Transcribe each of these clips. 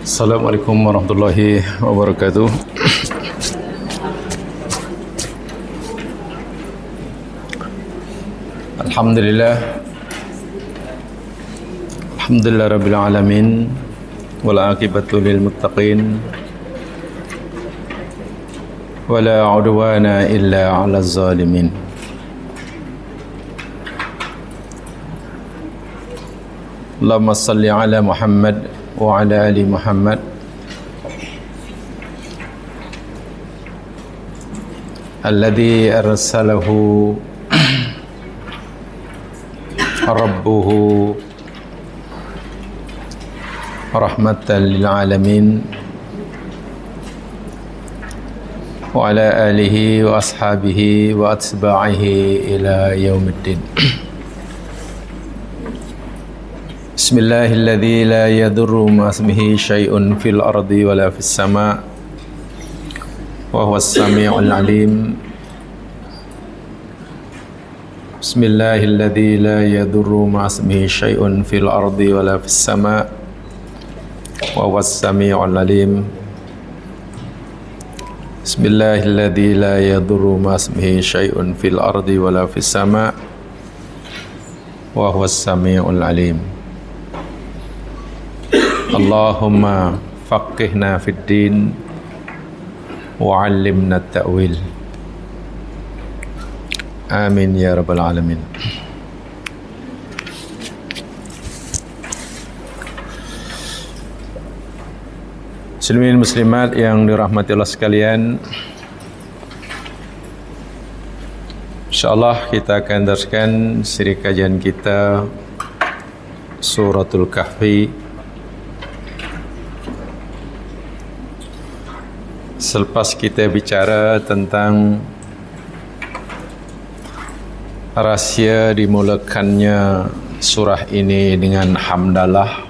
Assalamualaikum warahmatullahi wabarakatuh. Alhamdulillah rabbil alamin wal aqibatu lil muttaqin wala udwana illa 'alal zalimin. Allahumma salli ala Muhammad wa ala ali Muhammad alladhi arsalahu rabbuhu rahmatan lil alamin wa ala alihi wa ashabihi wa atba'ihi ila yaumiddin. Bismillahilladzi la yadurru ma ismihi syai'un fil ardi wala fis sama' wa huwas sami'ul alim. Bismillahilladzi la yadurru ma ismihi syai'un fil ardi wala fis sama' wa huwas sami'ul alim. Bismillahilladzi la yadurru ma ismihi syai'un fil ardi wala fis sama' wa huwas sami'ul alim. Allahumma faqihna fid din wa 'allimna at-ta'wil. Amin ya rabbal alamin. Muslimin muslimat yang dirahmati Allah sekalian, insyaallah kita akan teruskan siri kajian kita Suratul Kahfi. Selepas kita bicara tentang rahsia dimulakannya surah ini dengan hamdalah,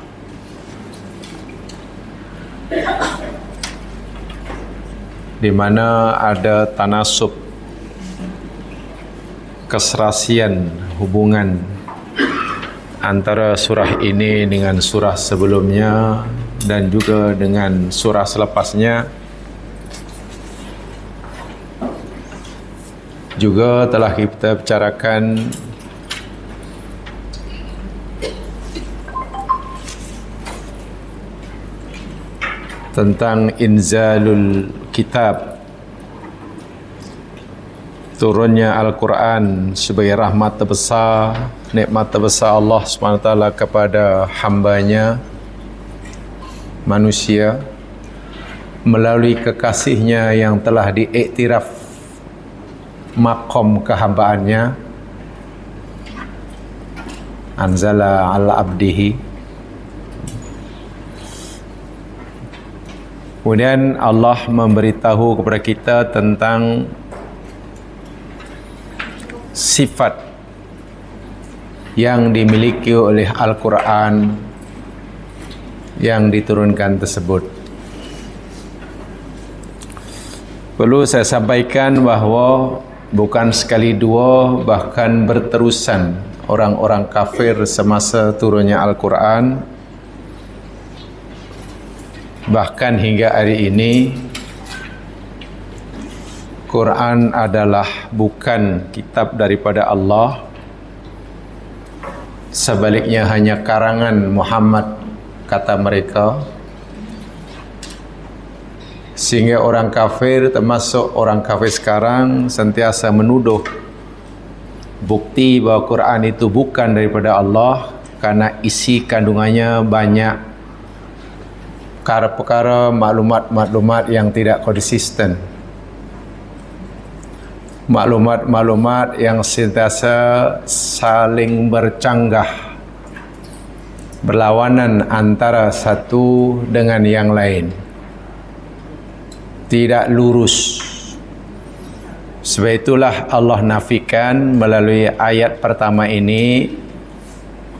di mana ada tanasub, keserasian hubungan antara surah ini dengan surah sebelumnya dan juga dengan surah selepasnya. Juga telah kita bicarakan tentang inzalul kitab, turunnya Al-Quran sebagai rahmat terbesar, nikmat terbesar Allah SWT kepada hambanya manusia melalui kekasihnya yang telah diiktiraf maqam kehambaannya, anzala ala abdihi. Kemudian Allah memberitahu kepada kita tentang sifat yang dimiliki oleh Al-Quran yang diturunkan tersebut. Perlu saya sampaikan bahawa bukan sekali dua, bahkan berterusan orang-orang kafir semasa turunnya Al-Quran, bahkan hingga hari ini, Quran adalah bukan kitab daripada Allah, sebaliknya hanya karangan Muhammad, kata mereka. Sehingga orang kafir, termasuk orang kafir sekarang, sentiasa menuduh bukti bahawa Quran itu bukan daripada Allah karena isi kandungannya banyak perkara-perkara, maklumat-maklumat yang tidak konsisten, maklumat-maklumat yang sentiasa saling bercanggah, berlawanan antara satu dengan yang lain, tidak lurus. Sebab itulah Allah nafikan melalui ayat pertama ini,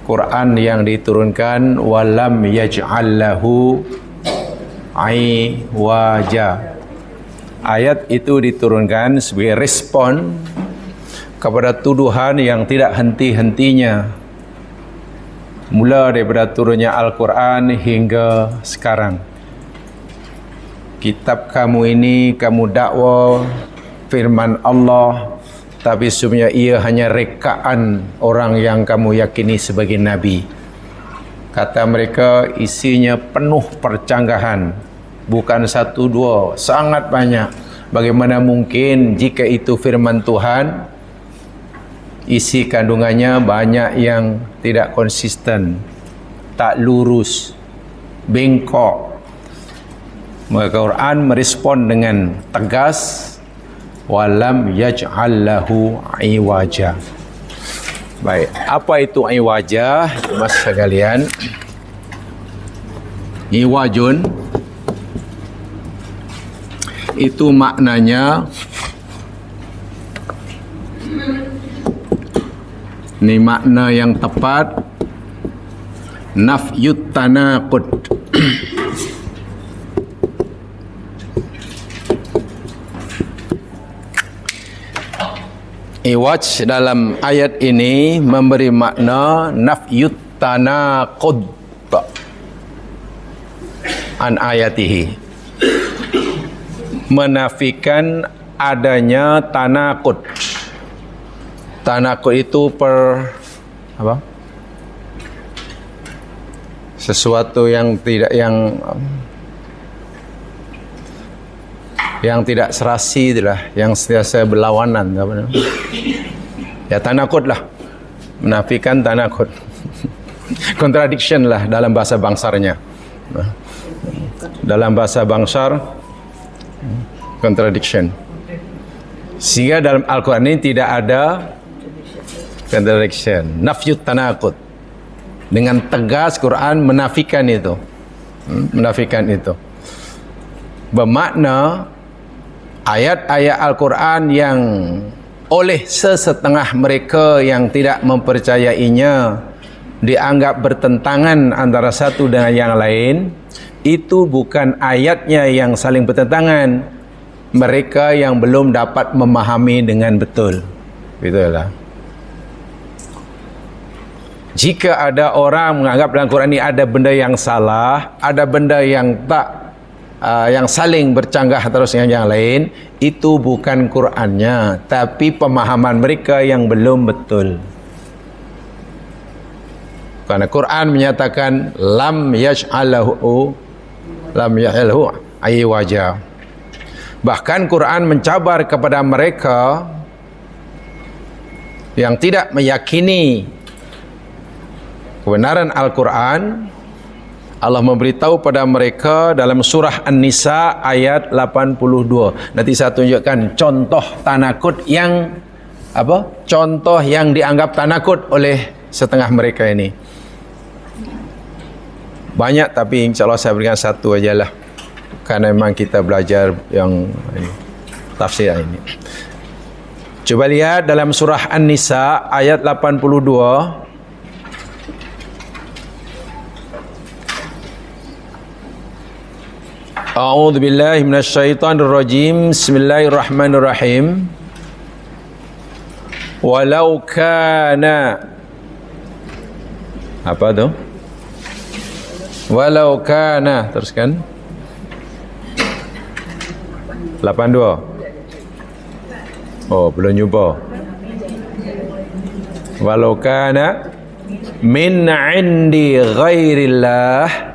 Quran yang diturunkan walam yaj'allahu iwaja. Ayat itu diturunkan sebagai respon kepada tuduhan yang tidak henti-hentinya mula daripada turunnya Al-Quran hingga sekarang. kitab kamu ini kamu dakwa firman Allah, tapi sebenarnya ia hanya rekaan orang yang kamu yakini sebagai nabi. Kata mereka isinya penuh percanggahan, bukan satu dua, sangat banyak. Bagaimana mungkin jika itu firman Tuhan, isi kandungannya banyak yang tidak konsisten, tak lurus, bengkok. Maka Quran merespon dengan tegas, walam yaj'al lahu iwaja. Baik, apa itu iwaja, mas sekalian? Iwajun itu maknanya, ini makna yang tepat, nafyut tanaqud. Iwaj dalam ayat ini memberi makna nafyut tanaqud an ayatihi, menafikan adanya tanaqud. Tanaqud itu sesuatu yang tidak serasi itulah, yang sentiasa berlawanan, apa namanya? Ya tanaqud lah, menafikan tanaqud. Contradiction lah dalam bahasa bangsarnya. Dalam bahasa bangsar, contradiction. Sehingga dalam Al-Quran ini tidak ada contradiction, nafyut tanaqud. Dengan tegas Quran menafikan itu. Menafikan itu. Bermakna ayat-ayat Al-Quran yang oleh sesetengah mereka yang tidak mempercayainya dianggap bertentangan antara satu dengan yang lain, itu bukan ayatnya yang saling bertentangan, mereka yang belum dapat memahami dengan betul. Itulah. Jika ada orang menganggap dalam Quran ini ada benda yang salah, ada benda yang tak yang saling bercanggah terus dengan yang lain, itu bukan Qurannya, tapi pemahaman mereka yang belum betul. Karena Quran menyatakan lam yaj'alhu iwaja. Bahkan Quran mencabar kepada mereka yang tidak meyakini kebenaran Al-Quran. Allah memberitahu pada mereka dalam surah An-Nisa ayat 82. Nanti saya tunjukkan contoh tanaqud yang contoh yang dianggap tanaqud oleh setengah mereka ini. Banyak, tapi insya-Allah saya berikan satu ajalah, karena memang kita belajar yang tafsir ini. Coba lihat dalam surah An-Nisa ayat 82. A'udzu billahi minasyaitonir rajim. Bismillahirrahmanirrahim. Walau kana, apa tu? Walau kana, teruskan. 82. Oh, belum jumpa. Walau kana min 'indi ghairillah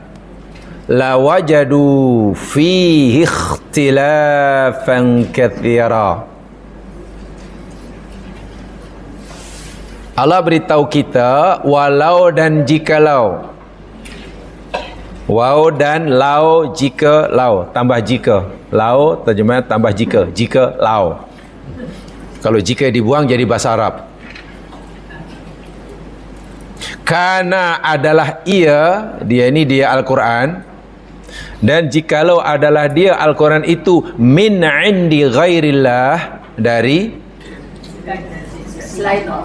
la wajadu fihi ikhtilafan katsira. Allah beritahu kita walau dan jikalau. Waw dan lau, jika lau, tambah jika. Lau terjemah tambah jika, jika lau. Kalau jika dibuang jadi bahasa Arab. Kana adalah ia, dia ini dia Al-Quran. Dan jikalau adalah dia Al-Quran itu min indi ghairillah, dari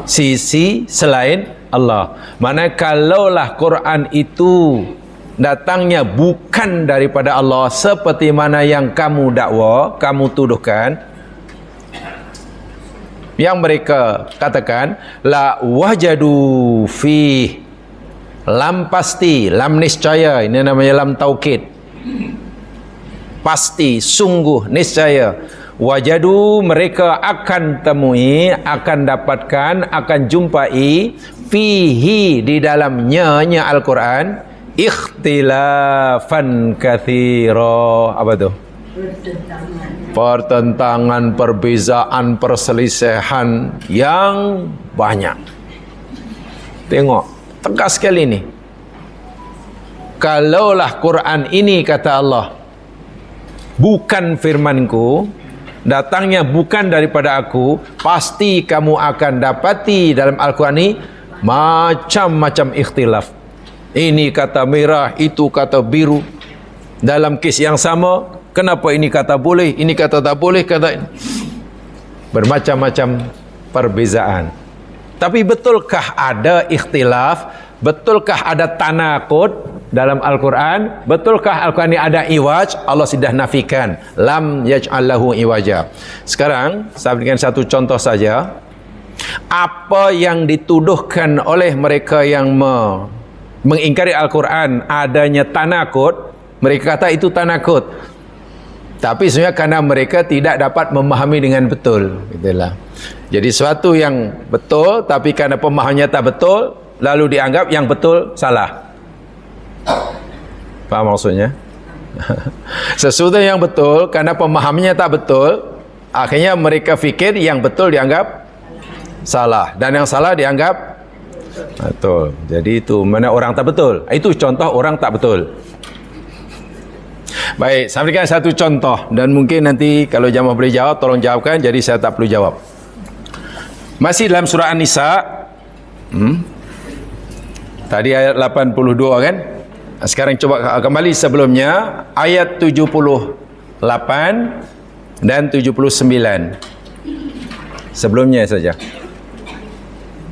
sisi selain Allah. Mana kalaulah Quran itu datangnya bukan daripada Allah, seperti mana yang kamu dakwa, kamu tuduhkan, yang mereka katakan, la wajadu fi, lam pasti, lam niscaya, ini namanya lam taukid. pasti, sungguh, niscaya, wajadu, mereka akan temui, akan dapatkan, akan jumpai, fihi, di dalamnya Al-Quran, ikhtilafan katsira. Apa tu? Pertentangan, perbezaan, perselisihan yang banyak. Tengok, tegas sekali ni. Kalaulah Quran ini, kata Allah, bukan firmanku, datangnya bukan daripada aku, pasti kamu akan dapati dalam Al-Quran ini macam-macam ikhtilaf. Ini kata merah, itu kata biru. Dalam kes yang sama, kenapa ini kata boleh, ini kata tak boleh, kata bermacam-macam perbezaan. Tapi betulkah ada ikhtilaf? Betulkah ada tanaqud dalam Al-Quran? Betulkah Al-Quran ini ada iwaj? Allah sudah nafikan. Lam yaj'al lahu iwaja. Sekarang saya berikan satu contoh saja. Apa yang dituduhkan oleh mereka yang mengingkari Al-Quran adanya tanaqud, mereka kata itu tanaqud. Tapi sebenarnya karena mereka tidak dapat memahami dengan betul. Itulah. Jadi sesuatu yang betul, tapi karena pemahamannya tak betul, lalu dianggap yang betul salah. Faham maksudnya? Sesuatu yang betul, karena pemahamannya tak betul, akhirnya mereka fikir yang betul dianggap salah, dan yang salah dianggap betul. Jadi itu mana orang tak betul. Itu contoh orang tak betul. Baik, saya berikan satu contoh, dan mungkin nanti kalau jamaah boleh jawab, tolong jawabkan, jadi saya tak perlu jawab. Masih dalam surah An-Nisa, tadi ayat 82 kan? Sekarang coba kembali sebelumnya, ayat 78 dan 79. Sebelumnya saja.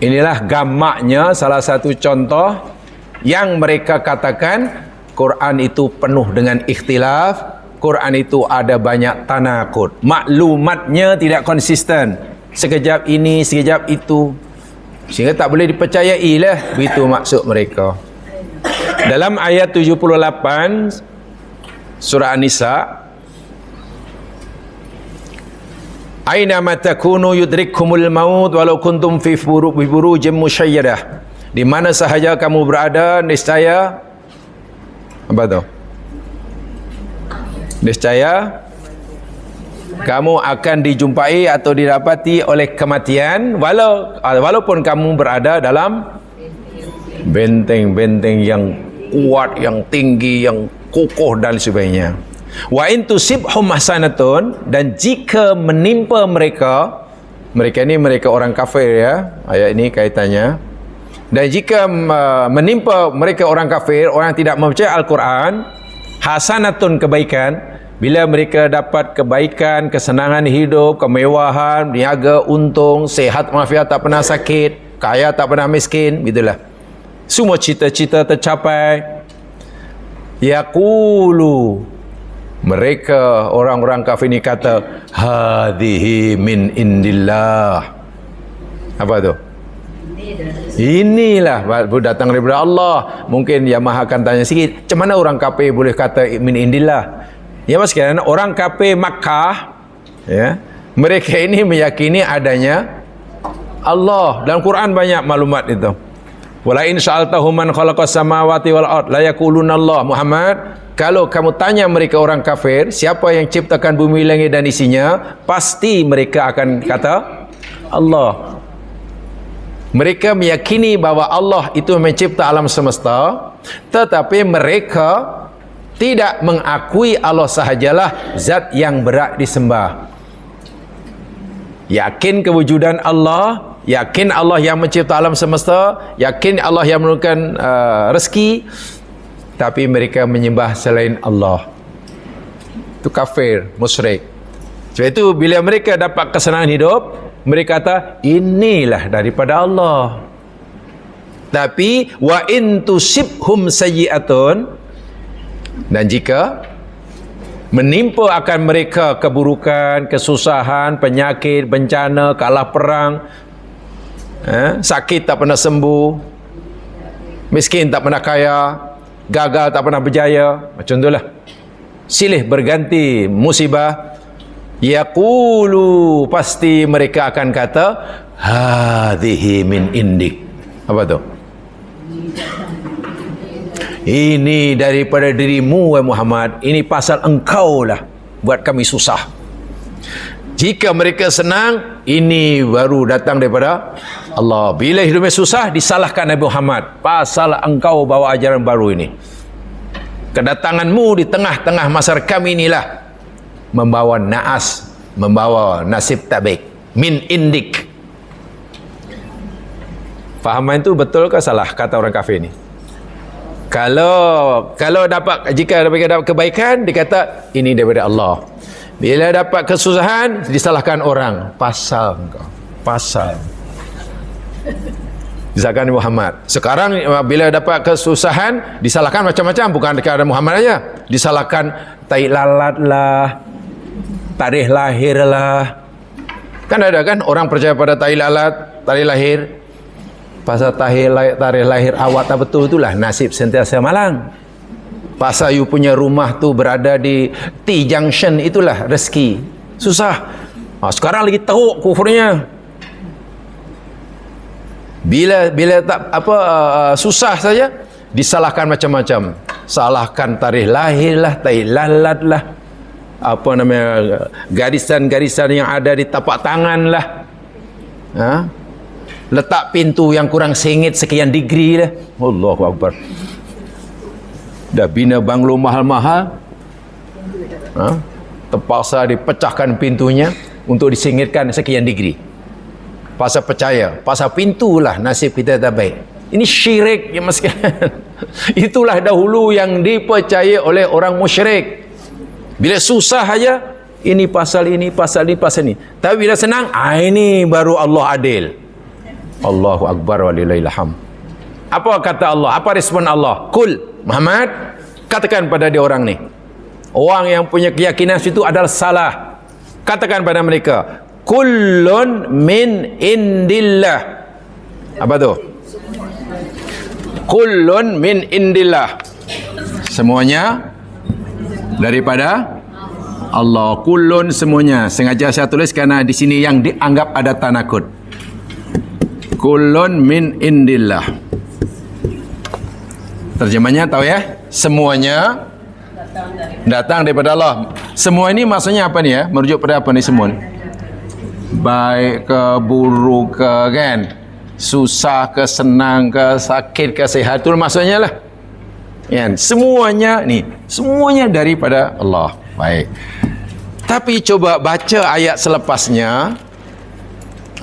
Inilah gamaknya salah satu contoh yang mereka katakan Quran itu penuh dengan ikhtilaf, Quran itu ada banyak tanaqud, maklumatnya tidak konsisten, sekejap ini, sekejap itu, sehingga tak boleh dipercayai lah. Begitu maksud mereka. Dalam ayat 78 surah An-Nisa, aina ma takunu yudrikkumul maut walau kuntum fi burujin musyayyadah. Di mana sahaja kamu berada, niscaya apa tu? Niscaya kamu akan dijumpai atau didapati oleh kematian, walaupun kamu berada dalam benteng-benteng yang kuat, yang tinggi, yang kokoh dan sebagainya. Wa in tusibhum hasanatun, dan jika menimpa mereka ini mereka orang kafir ya, ayat ini kaitannya. Dan jika menimpa mereka orang kafir, orang yang tidak mempercayai Al-Quran, hasanatun, kebaikan, bila mereka dapat kebaikan, kesenangan hidup, kemewahan, niaga, untung, sehat walafiat, tak pernah sakit, kaya tak pernah miskin, gitulah. Semua cita-cita tercapai. Yaqulu, mereka orang-orang kafir ini kata, hadhihi min indillah. Apa tu? Inilah datang daripada Allah. Mungkin yang Maha akan tanya sikit, macam mana orang kafir boleh kata min indillah? Ya mas sekalian, orang kafir Makkah ya, mereka ini meyakini adanya Allah. Dalam Quran banyak maklumat itu. Wala in sa'altahum man khalaqas samawati wal ard la yaquluna Allah. Muhammad, kalau kamu tanya mereka orang kafir, siapa yang ciptakan bumi, langit dan isinya, pasti mereka akan kata Allah. Mereka meyakini bahawa Allah itu mencipta alam semesta, tetapi mereka tidak mengakui Allah sahajalah zat yang berhak disembah. Yakin kewujudan Allah, yakin Allah yang mencipta alam semesta, yakin Allah yang menurunkan rezeki, tapi mereka menyembah selain Allah. Itu kafir, musyrik. Sebab itu bila mereka dapat kesenangan hidup, mereka kata inilah daripada Allah. Tapi wa in tusibhum sayyi'atun, dan jika menimpa akan mereka keburukan, kesusahan, penyakit, bencana, kalah perang, sakit tak pernah sembuh, miskin tak pernah kaya, gagal tak pernah berjaya, macam itulah. silih berganti musibah, yaqulu, pasti mereka akan kata, hadhihi min indik. Apa tu? Ini daripada dirimu, wahai Muhammad. Ini pasal engkau lah buat kami susah. Jika mereka senang, ini baru datang daripada Allah. Bila hidupnya susah, disalahkan Nabi Muhammad. Pasal engkau bawa ajaran baru ini. Kedatanganmu di tengah-tengah masyarakat kami inilah membawa naas, membawa nasib tak baik. Min indik. Fahaman itu betul ke salah kata orang kafir ni? Kalau jika dapat kebaikan, dikata ini daripada Allah. Bila dapat kesusahan, disalahkan orang. Pasal engkau, pasal. Disalahkan Muhammad. Sekarang bila dapat kesusahan, disalahkan macam-macam, bukan dekat Muhammad aja. Disalahkan tai lalat lah, tarikh lahir lah. Kan ada kan orang percaya pada tai lalat, tarikh lahir. Pasal tarikh lahir awak tak betul, itulah nasib sentiasa malang. Pasal you punya rumah tu berada di T-junction, itulah rezeki susah. Sekarang lagi teruk kufurnya. Bila tak susah saja, disalahkan macam-macam. Salahkan tarikh lahir lah, tai lalat lah, garisan-garisan yang ada di tapak tangan lah, letak pintu yang kurang sengit sekian degree lah. Allahu Akbar. Dah bina banglo mahal-mahal, terpaksa dipecahkan pintunya untuk disingitkan sekian degree. Pasal percaya, pasal pintulah nasib kita tak baik. Ini syirik ya mas sekalian. Itulah dahulu yang dipercaya oleh orang musyrik. Bila susah aja, ini pasal ini, pasal ini, pasal ini. Tapi bila senang, ini baru Allah adil. Allahu Akbar walillahil hamd. Apa kata Allah? Apa respon Allah? Kul Muhammad, katakan pada dia orang ni, orang yang punya keyakinan situ adalah salah. Katakan pada mereka, kullun min indillah. Apa tu? Kullun min indillah. Semuanya daripada Allah. Kullun semuanya. Sengaja saya tulis kerana di sini yang dianggap ada tanakut. Kullun min indillah. Terjemahnya tahu ya? Semuanya datang daripada Allah. Semua ini maksudnya apa ni ya? Merujuk pada apa ni semua ni? Baik ke, buruk ke, kan? Susah ke, senang ke, sakit ke, sihat, itu maksudnya lah. Kan? Semuanya ni, semuanya daripada Allah. Baik. Tapi coba baca ayat selepasnya.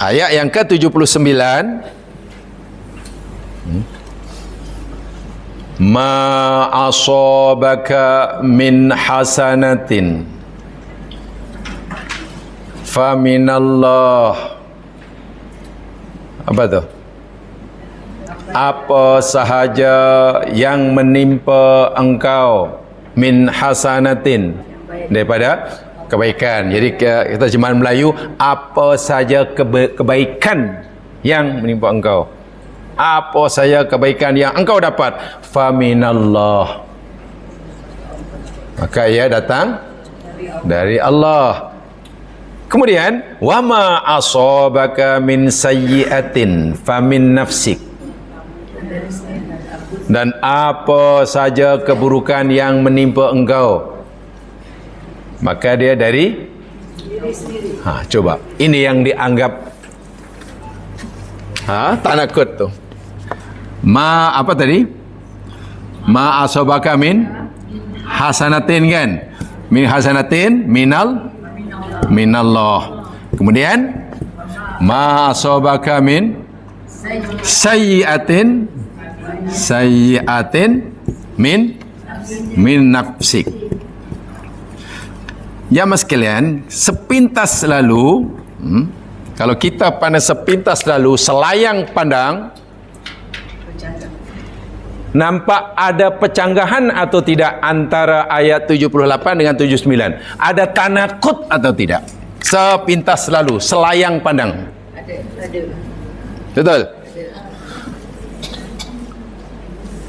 Ayat yang ke-79. Ma asabaka min hasanatin fa minallah. Apa tu? Apa sahaja yang menimpa engkau min hasanatin, daripada kebaikan. Jadi kita terjemahan Melayu, apa saja kebaikan yang menimpa engkau, apa saja kebaikan yang engkau dapat, faminallah, maka ia datang dari Allah. Kemudian wama asabaka min sayyi'atin famin nafsik, dan apa saja keburukan yang menimpa engkau, maka dia dari coba ini yang dianggap tanakut tu. Ma apa tadi? Ma asabaka min hasanatin, kan? Min hasanatin minallah. Kemudian ma asabaka min sayyi'atin min nafsik. Ya mas sekalian, sepintas lalu, kalau kita pandang sepintas lalu, selayang pandang, nampak ada pecanggahan atau tidak antara ayat 78 dengan 79? Ada tanakut atau tidak? Sepintas lalu, selayang pandang. Ada. Betul?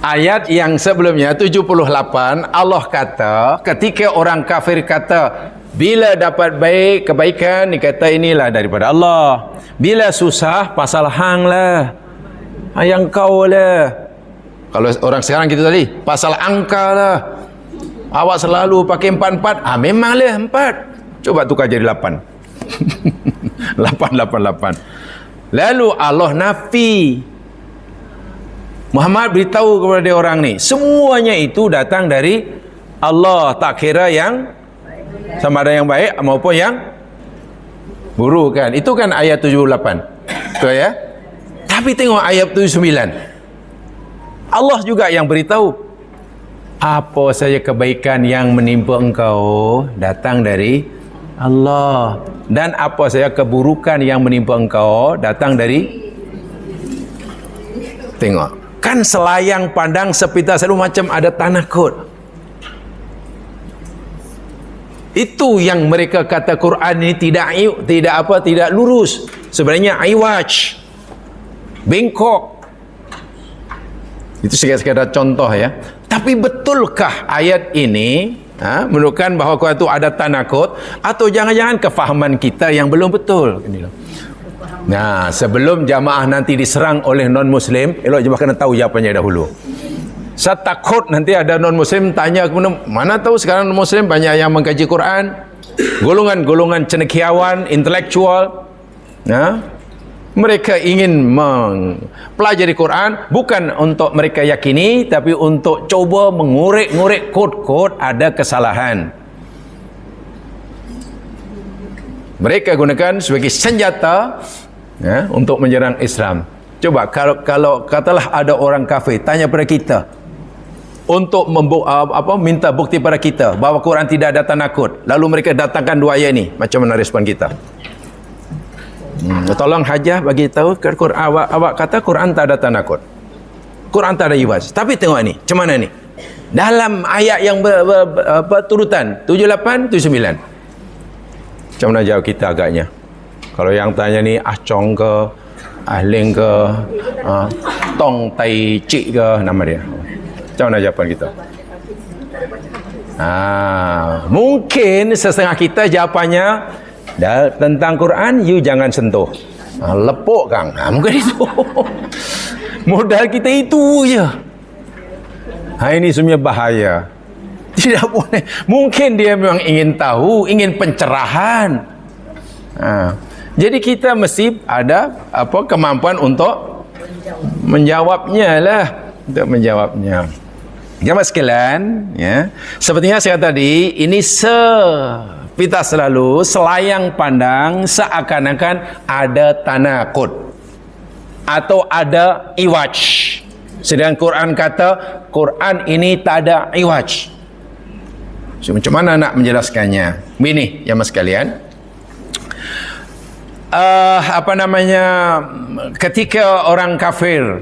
Ayat yang sebelumnya 78 Allah kata ketika orang kafir kata bila dapat kebaikan dia kata inilah daripada Allah. Bila susah pasal hang lah. Yang kau lah. Kalau orang sekarang gitu tadi pasal angka lah. Awak selalu pakai 44. Memanglah 4. Coba tukar jadi 8. 888. Lalu Allah nafi. Muhammad beritahu kepada dia orang ni, semuanya itu datang dari Allah, tak kira yang sama ada yang baik maupun yang buruk kan. Itu kan ayat 78. Betul ya? Tapi tengok ayat 79. Allah juga yang beritahu, apa saja kebaikan yang menimpa engkau datang dari Allah, dan apa saja keburukan yang menimpa engkau datang dari. Tengok, kan selayang pandang sepita selalu macam ada tanakut. Itu yang mereka kata Quran ini tidak lurus. Sebenarnya iwaj, bengkok. Itu sekadar contoh ya. Tapi betulkah ayat ini menunjukkan bahawa Quran itu ada tanakut, atau jangan-jangan kefahaman kita yang belum betul? Nah, sebelum jamaah nanti diserang oleh non-Muslim, elok jemaah kena tahu jawapannya dahulu. Saya takut nanti ada non-Muslim tanya kemudian, mana tahu sekarang non-Muslim banyak yang mengkaji Quran, golongan-golongan cendekiawan, intelektual. Mereka ingin mempelajari Quran bukan untuk mereka yakini, tapi untuk coba mengorek-ngorek kod-kod ada kesalahan. Mereka gunakan sebagai senjata untuk menyerang Islam. Coba kalau katalah ada orang kafir tanya pada kita untuk minta bukti pada kita bahawa Quran tidak ada tanakut, lalu mereka datangkan dua ayat ini, macam mana respon kita? Tolong Hajah bagi tahu ke Quran, awak kata Quran tak ada tanakut, Quran tak ada iwaz. Tapi tengok ni, macam mana ni? Dalam ayat yang berturutan 78, 79. Macam mana jawab kita agaknya? Kalau yang tanya ni Chong ke, Ling ke, Tong Tai Cik ke, nama dia. Macam mana jawapan kita? Mungkin setengah kita jawapannya tentang Quran, you jangan sentuh. Lepuk Kang. Mungkin itu. Modal kita itu je. Ini sebenarnya bahaya. Tidak boleh. Mungkin dia memang ingin tahu, ingin pencerahan. Jadi kita mesti ada kemampuan untuk menjawabnya lah. Untuk menjawabnya. Jamaah sekalian, ya. Sepertinya saya tadi, ini kita selalu selayang pandang seakan-akan ada tanakut atau ada iwaj. Sedangkan Quran kata Quran ini tak ada iwaj. So, macam mana nak menjelaskannya? Begini, ya mas sekalian. Ketika orang kafir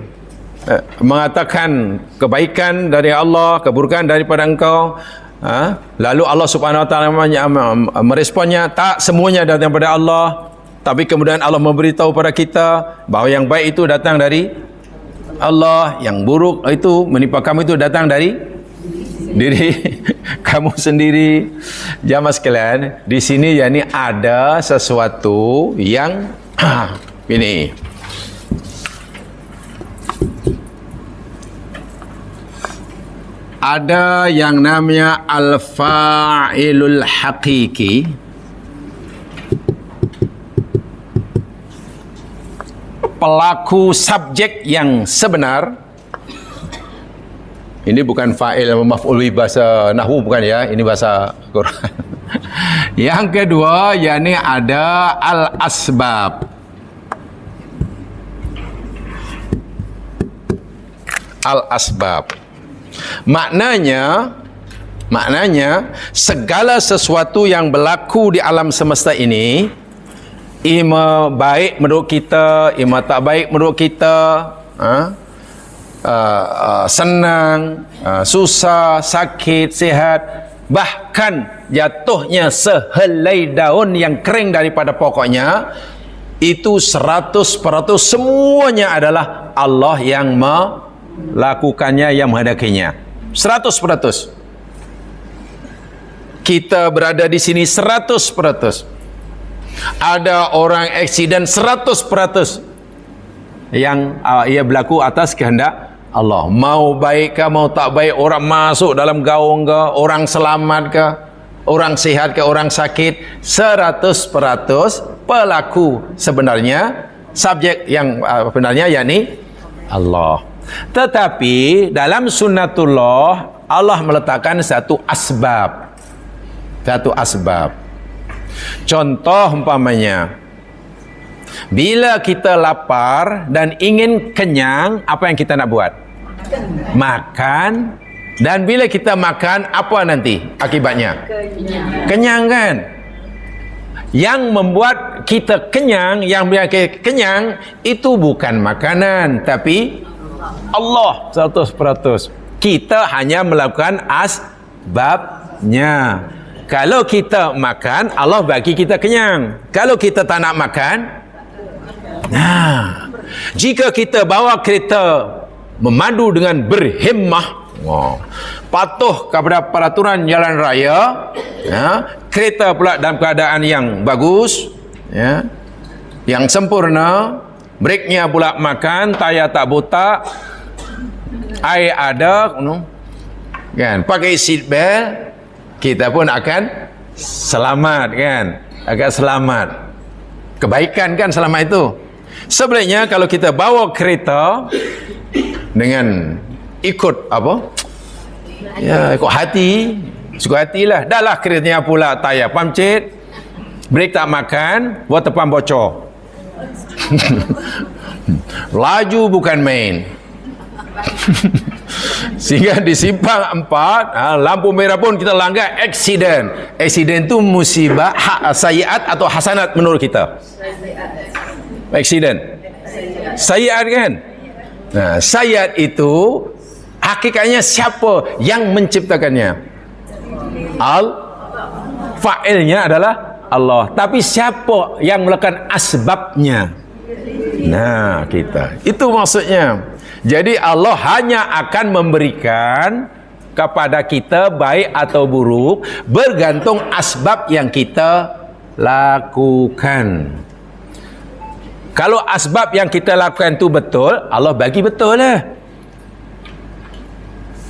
mengatakan kebaikan dari Allah, keburukan daripada engkau, lalu Allah Subhanahu Wa Taala meresponnya, tak semuanya datang daripada Allah, tapi kemudian Allah memberitahu pada kita bahawa yang baik itu datang dari Allah, yang buruk itu menimpa kamu itu datang dari diri kamu sendiri. Jamaah sekalian, di sini yakni ada sesuatu yang ini. Ada yang namanya al-fa'ilul haqiqi. Pelaku subjek yang sebenar. Ini bukan fa'il maf'ul bih bahasa nahwu, bukan ya, ini bahasa Quran. Yang kedua yakni ada al-asbab. Al-asbab. Maknanya segala sesuatu yang berlaku di alam semesta ini, ima baik menurut kita, ima tak baik menurut kita, senang, susah, sakit, sihat, bahkan jatuhnya sehelai daun yang kering daripada pokoknya, itu 100% semuanya adalah Allah yang lakukannya yang menghendakinya. 100%. Kita berada di sini 100%. Ada orang aksiden 100% yang ia berlaku atas kehendak Allah. Mau baik ke mau tak baik, orang masuk dalam gaung ke, orang selamat ke, orang sihat ke, orang sakit, 100% pelaku sebenarnya, subjek yang sebenarnya yakni Allah. Tetapi dalam sunnatullah Allah meletakkan satu asbab. Contoh umpamanya, bila kita lapar dan ingin kenyang, apa yang kita nak buat? Makan. Dan bila kita makan, apa nanti akibatnya? Kenyang kan? Yang membuat kita kenyang, yang membuat kita kenyang, itu bukan makanan, tapi Allah 100%. Kita hanya melakukan asbabnya. Kalau kita makan, Allah bagi kita kenyang. Kalau kita tak nak makan, jika kita bawa kereta memandu dengan berhimmah, patuh kepada peraturan jalan raya, kereta pula dalam keadaan yang bagus, yang sempurna, breknya pula makan, tayar tak botak, air ada, kan, pakai seat belt, kita pun akan selamat, kan, akan selamat. Kebaikan kan selama itu. Sebenarnya kalau kita bawa kereta dengan ikut apa? Ya, ikut hati, suka hatilah. Dah lah keretanya pula tayar pamcit, brek tak makan, water pump bocor. Laju bukan main. Sehingga di simpang 4, lampu merah pun kita langgar, aksiden. Aksiden tu musibah, sayiat atau hasanat menurut kita? Aksiden. Sayiat kan? Nah, sayiat itu hakikatnya siapa yang menciptakannya? Fa'ilnya adalah Allah. Tapi siapa yang melakukan asbabnya? Nah, kita. Itu maksudnya. Jadi Allah hanya akan memberikan kepada kita baik atau buruk bergantung asbab yang kita lakukan. Kalau asbab yang kita lakukan itu betul, Allah bagi betul lah.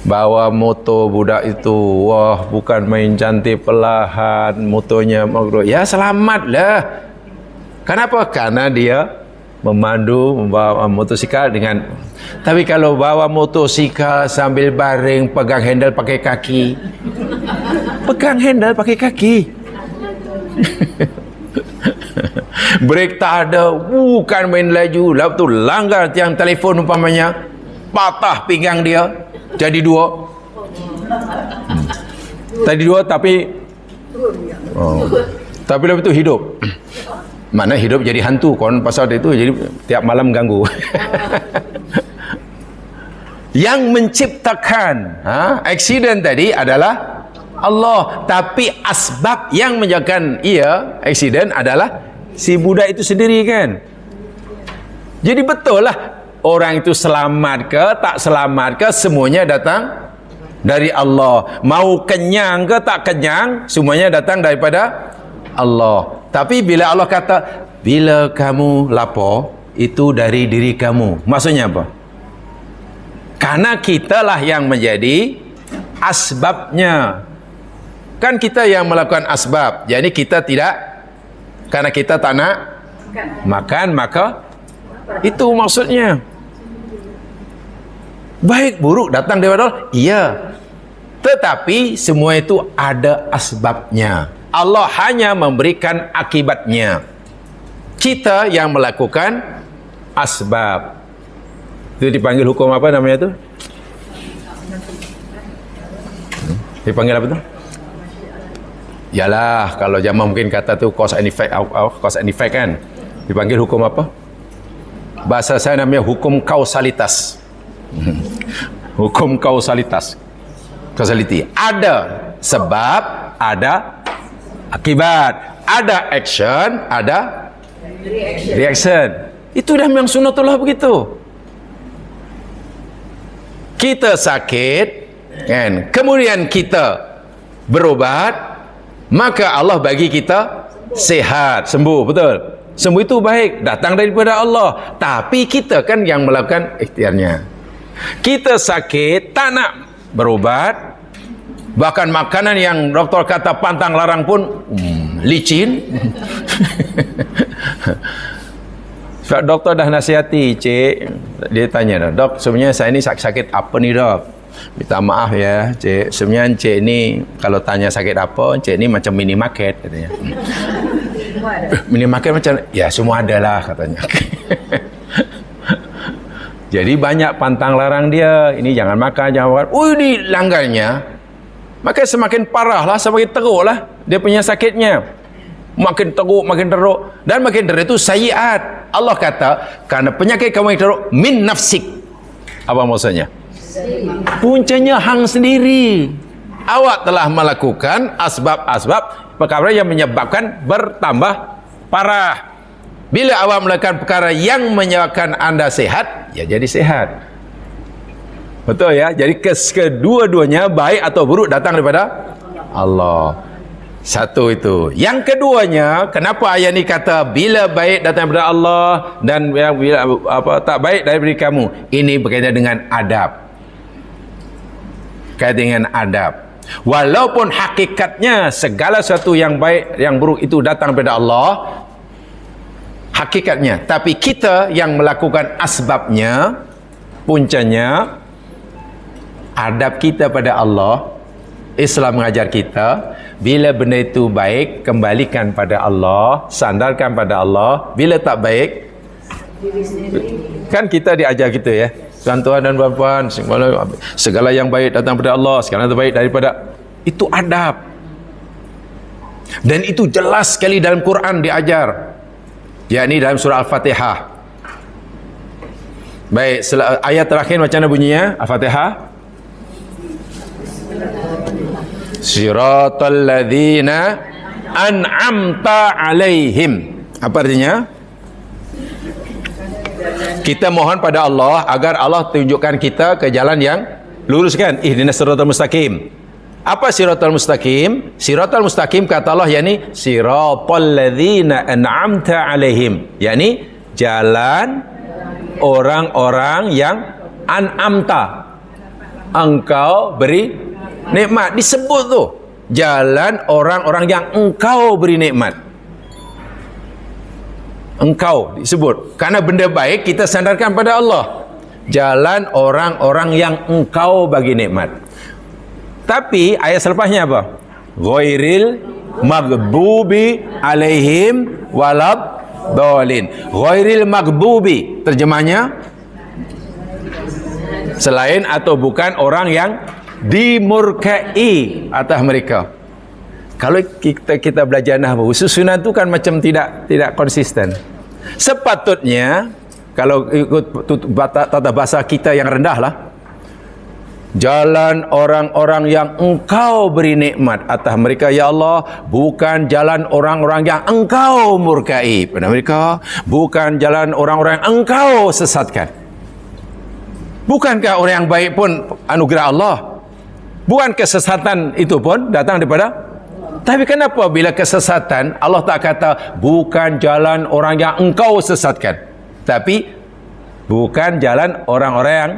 Bawa motor budak itu, wah bukan main cantik, perlahan, motornya makruh. Ya selamatlah. Kenapa? Karena dia memandu, membawa motosikal dengan. Tapi kalau bawa motosikal sambil baring, pegang handle pakai kaki, pegang handle pakai kaki, brek tak ada, bukan main laju, lalu tu langgar tiang telefon umpamanya, patah pinggang dia, jadi 2. Tadi 2 tapi tapi lepas tu hidup. Mana hidup jadi hantu kon pasal itu, jadi tiap malam ganggu. Yang menciptakan aksiden tadi adalah Allah, tapi asbab yang menyebabkan ia aksiden adalah si budak itu sendiri kan. Jadi betul lah, orang itu selamat ke tak selamat ke, semuanya datang dari Allah. Mau kenyang ke tak kenyang, semuanya datang daripada Allah. Tapi bila Allah kata, bila kamu lapar, itu dari diri kamu. Maksudnya apa? Karena kitalah yang menjadi asbabnya. Kan kita yang melakukan asbab. Jadi kita tidak, karena kita tak nak makan, maka itu maksudnya. Baik buruk datang daripada Allah? Iya. Tetapi semua itu ada asbabnya. Allah hanya memberikan akibatnya. Kita yang melakukan asbab. Itu dipanggil hukum apa namanya itu? Dipanggil apa tu? Yalah, kalau zaman mungkin kata tu cause and effect, cause and effect kan. Dipanggil hukum apa? Bahasa saya namanya hukum kausalitas. Hukum kausalitas. Causality. Ada sebab, ada akibat, ada action, ada reaction. Itu dah memang sunnatullah begitu. kita sakit kan, kemudian kita berobat, maka Allah bagi kita sihat, sembuh, betul? Sembuh itu baik, datang daripada Allah. Tapi kita kan yang melakukan ikhtiarnya. Kita sakit, tak nak berobat, bahkan makanan yang doktor kata pantang larang pun licin. Sebab doktor dah nasihati, cik, dia tanya dah, dok, sebenarnya saya ni sakit apa ni dok? Minta maaf ya cik, sebenarnya cik ni kalau tanya sakit apa, cik ni macam minimarket katanya. Minimarket macam, ya semua ada lah katanya. Jadi banyak pantang larang dia, ini jangan makan, jangan makan. Oh ini langgarnya, maka semakin parah lah, semakin teruk lah dia punya sakitnya. Makin teruk dan makin teruk itu sayiat. Allah kata, karena penyakit kamu yang teruk min nafsik. Apa maksudnya? Puncanya hang sendiri. Awak telah melakukan asbab-asbab perkara yang menyebabkan bertambah parah. Bila awak melakukan perkara yang menyebabkan anda sehat, ya jadi sehat. Betul ya? Jadi kedua-duanya baik atau buruk datang daripada Allah. Satu itu. Yang keduanya, kenapa ayat ni kata bila baik datang daripada Allah dan bila tak baik daripada kamu? Ini berkaitan dengan adab. Kaitan dengan adab. Walaupun hakikatnya segala sesuatu yang baik, yang buruk itu datang daripada Allah, hakikatnya, tapi kita yang melakukan asbabnya, puncanya adab kita pada Allah. Islam mengajar kita, bila benda itu baik, kembalikan pada Allah, sandarkan pada Allah. Bila tak baik, kan kita diajar kita ya, tuan-tuan dan puan-puan, segala yang baik datang pada Allah, segala yang terbaik daripada, itu adab. Dan itu jelas sekali dalam Quran diajar, yakni dalam surah Al-Fatihah. Baik, ayat terakhir macam mana bunyinya Al-Fatihah? Siratal ladzina an'amta alaihim. Apa artinya? Kita mohon pada Allah agar Allah tunjukkan kita ke jalan yang lurus kan. Ihdinas siratal mustaqim. Apa siratal mustaqim? Siratal mustaqim kata Allah yakni siratal ladzina an'amta alaihim, yakni jalan orang-orang yang an'amta, engkau beri nikmat. Disebut tu jalan orang-orang yang engkau beri nikmat. Engkau disebut karena benda baik kita sandarkan pada Allah. Jalan orang-orang yang engkau bagi nikmat. Tapi ayat selepasnya apa? Ghairil maghdubi alaihim waladdallin. Ghairil maghdubi terjemahnya selain atau bukan orang yang dimurkai atas mereka. Kalau kita belajar nahwu, susunan tu kan macam tidak konsisten. Sepatutnya kalau ikut tata bahasa kita yang rendah lah, jalan orang-orang yang engkau beri nikmat atas mereka ya Allah, bukan jalan orang-orang yang engkau murkai pada mereka, bukan jalan orang-orang yang engkau sesatkan. Bukankah orang yang baik pun anugerah Allah? Bukan kesesatan itu pun datang daripada. Tapi kenapa bila kesesatan Allah tak kata bukan jalan orang yang engkau sesatkan, tapi bukan jalan orang-orang yang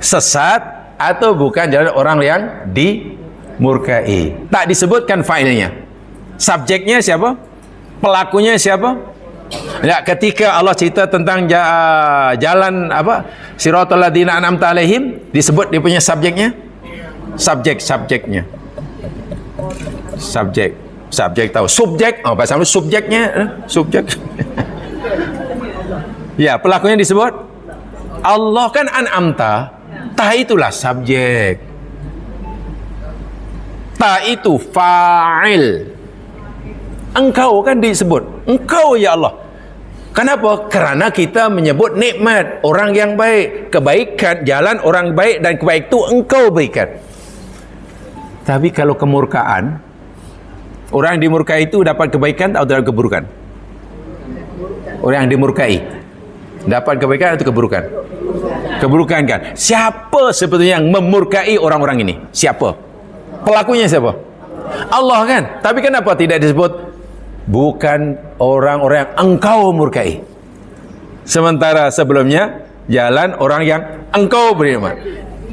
sesat atau bukan jalan orang yang dimurkai? Tak disebutkan fa'ilnya. Subjeknya siapa? Pelakunya siapa? Ya, ketika Allah cerita tentang jalan apa? Siratal ladzina an'amta alaihim, disebut dia punya subjeknya. Subjeknya. Subjek tahu. Subjek, bahasa Melayu subjeknya, subjek. Ya, pelakunya disebut Allah kan an'amta. Ta itulah subjek. Ta itu fa'il. Engkau kan disebut. Engkau ya Allah. Kenapa? Kerana kita menyebut nikmat orang yang baik, kebaikan, jalan orang baik dan kebaikan itu engkau berikan. Tapi kalau kemurkaan, orang yang dimurkai itu dapat kebaikan atau dapat keburukan? Orang yang dimurkai dapat kebaikan atau keburukan? Keburukan kan. Siapa sebetulnya yang memurkai orang-orang ini? Siapa? Pelakunya siapa? Allah kan. Tapi kenapa tidak disebut bukan orang-orang yang engkau murkai? Sementara sebelumnya jalan orang yang engkau beriman.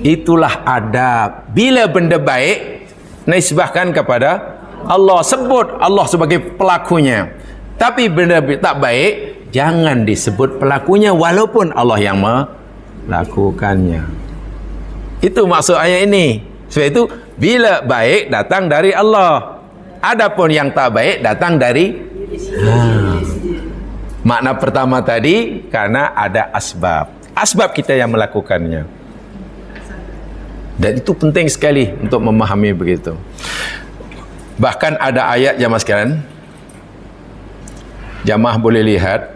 Itulah adab. Bila benda baik nisbahkan kepada Allah, sebut Allah sebagai pelakunya. Tapi benda tak baik jangan disebut pelakunya walaupun Allah yang melakukannya. Itu maksud ayat ini. Sebab itu bila baik datang dari Allah, adapun yang tak baik datang dari makna pertama tadi karena ada asbab kita yang melakukannya. Dan itu penting sekali untuk memahami begitu. Bahkan ada ayat jamaah sekalian, jamaah boleh lihat,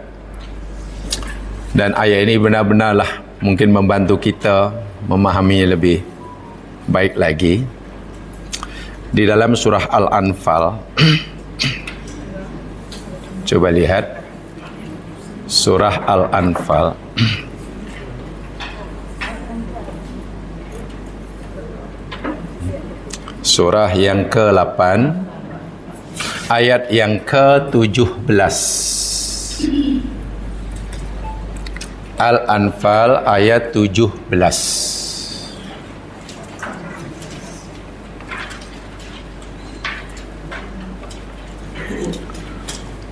dan ayat ini benar-benarlah mungkin membantu kita memahaminya lebih baik lagi. Di dalam surah Al-Anfal coba lihat surah Al-Anfal surah yang ke-8 ayat yang ke-17. Al-Anfal ayat 17.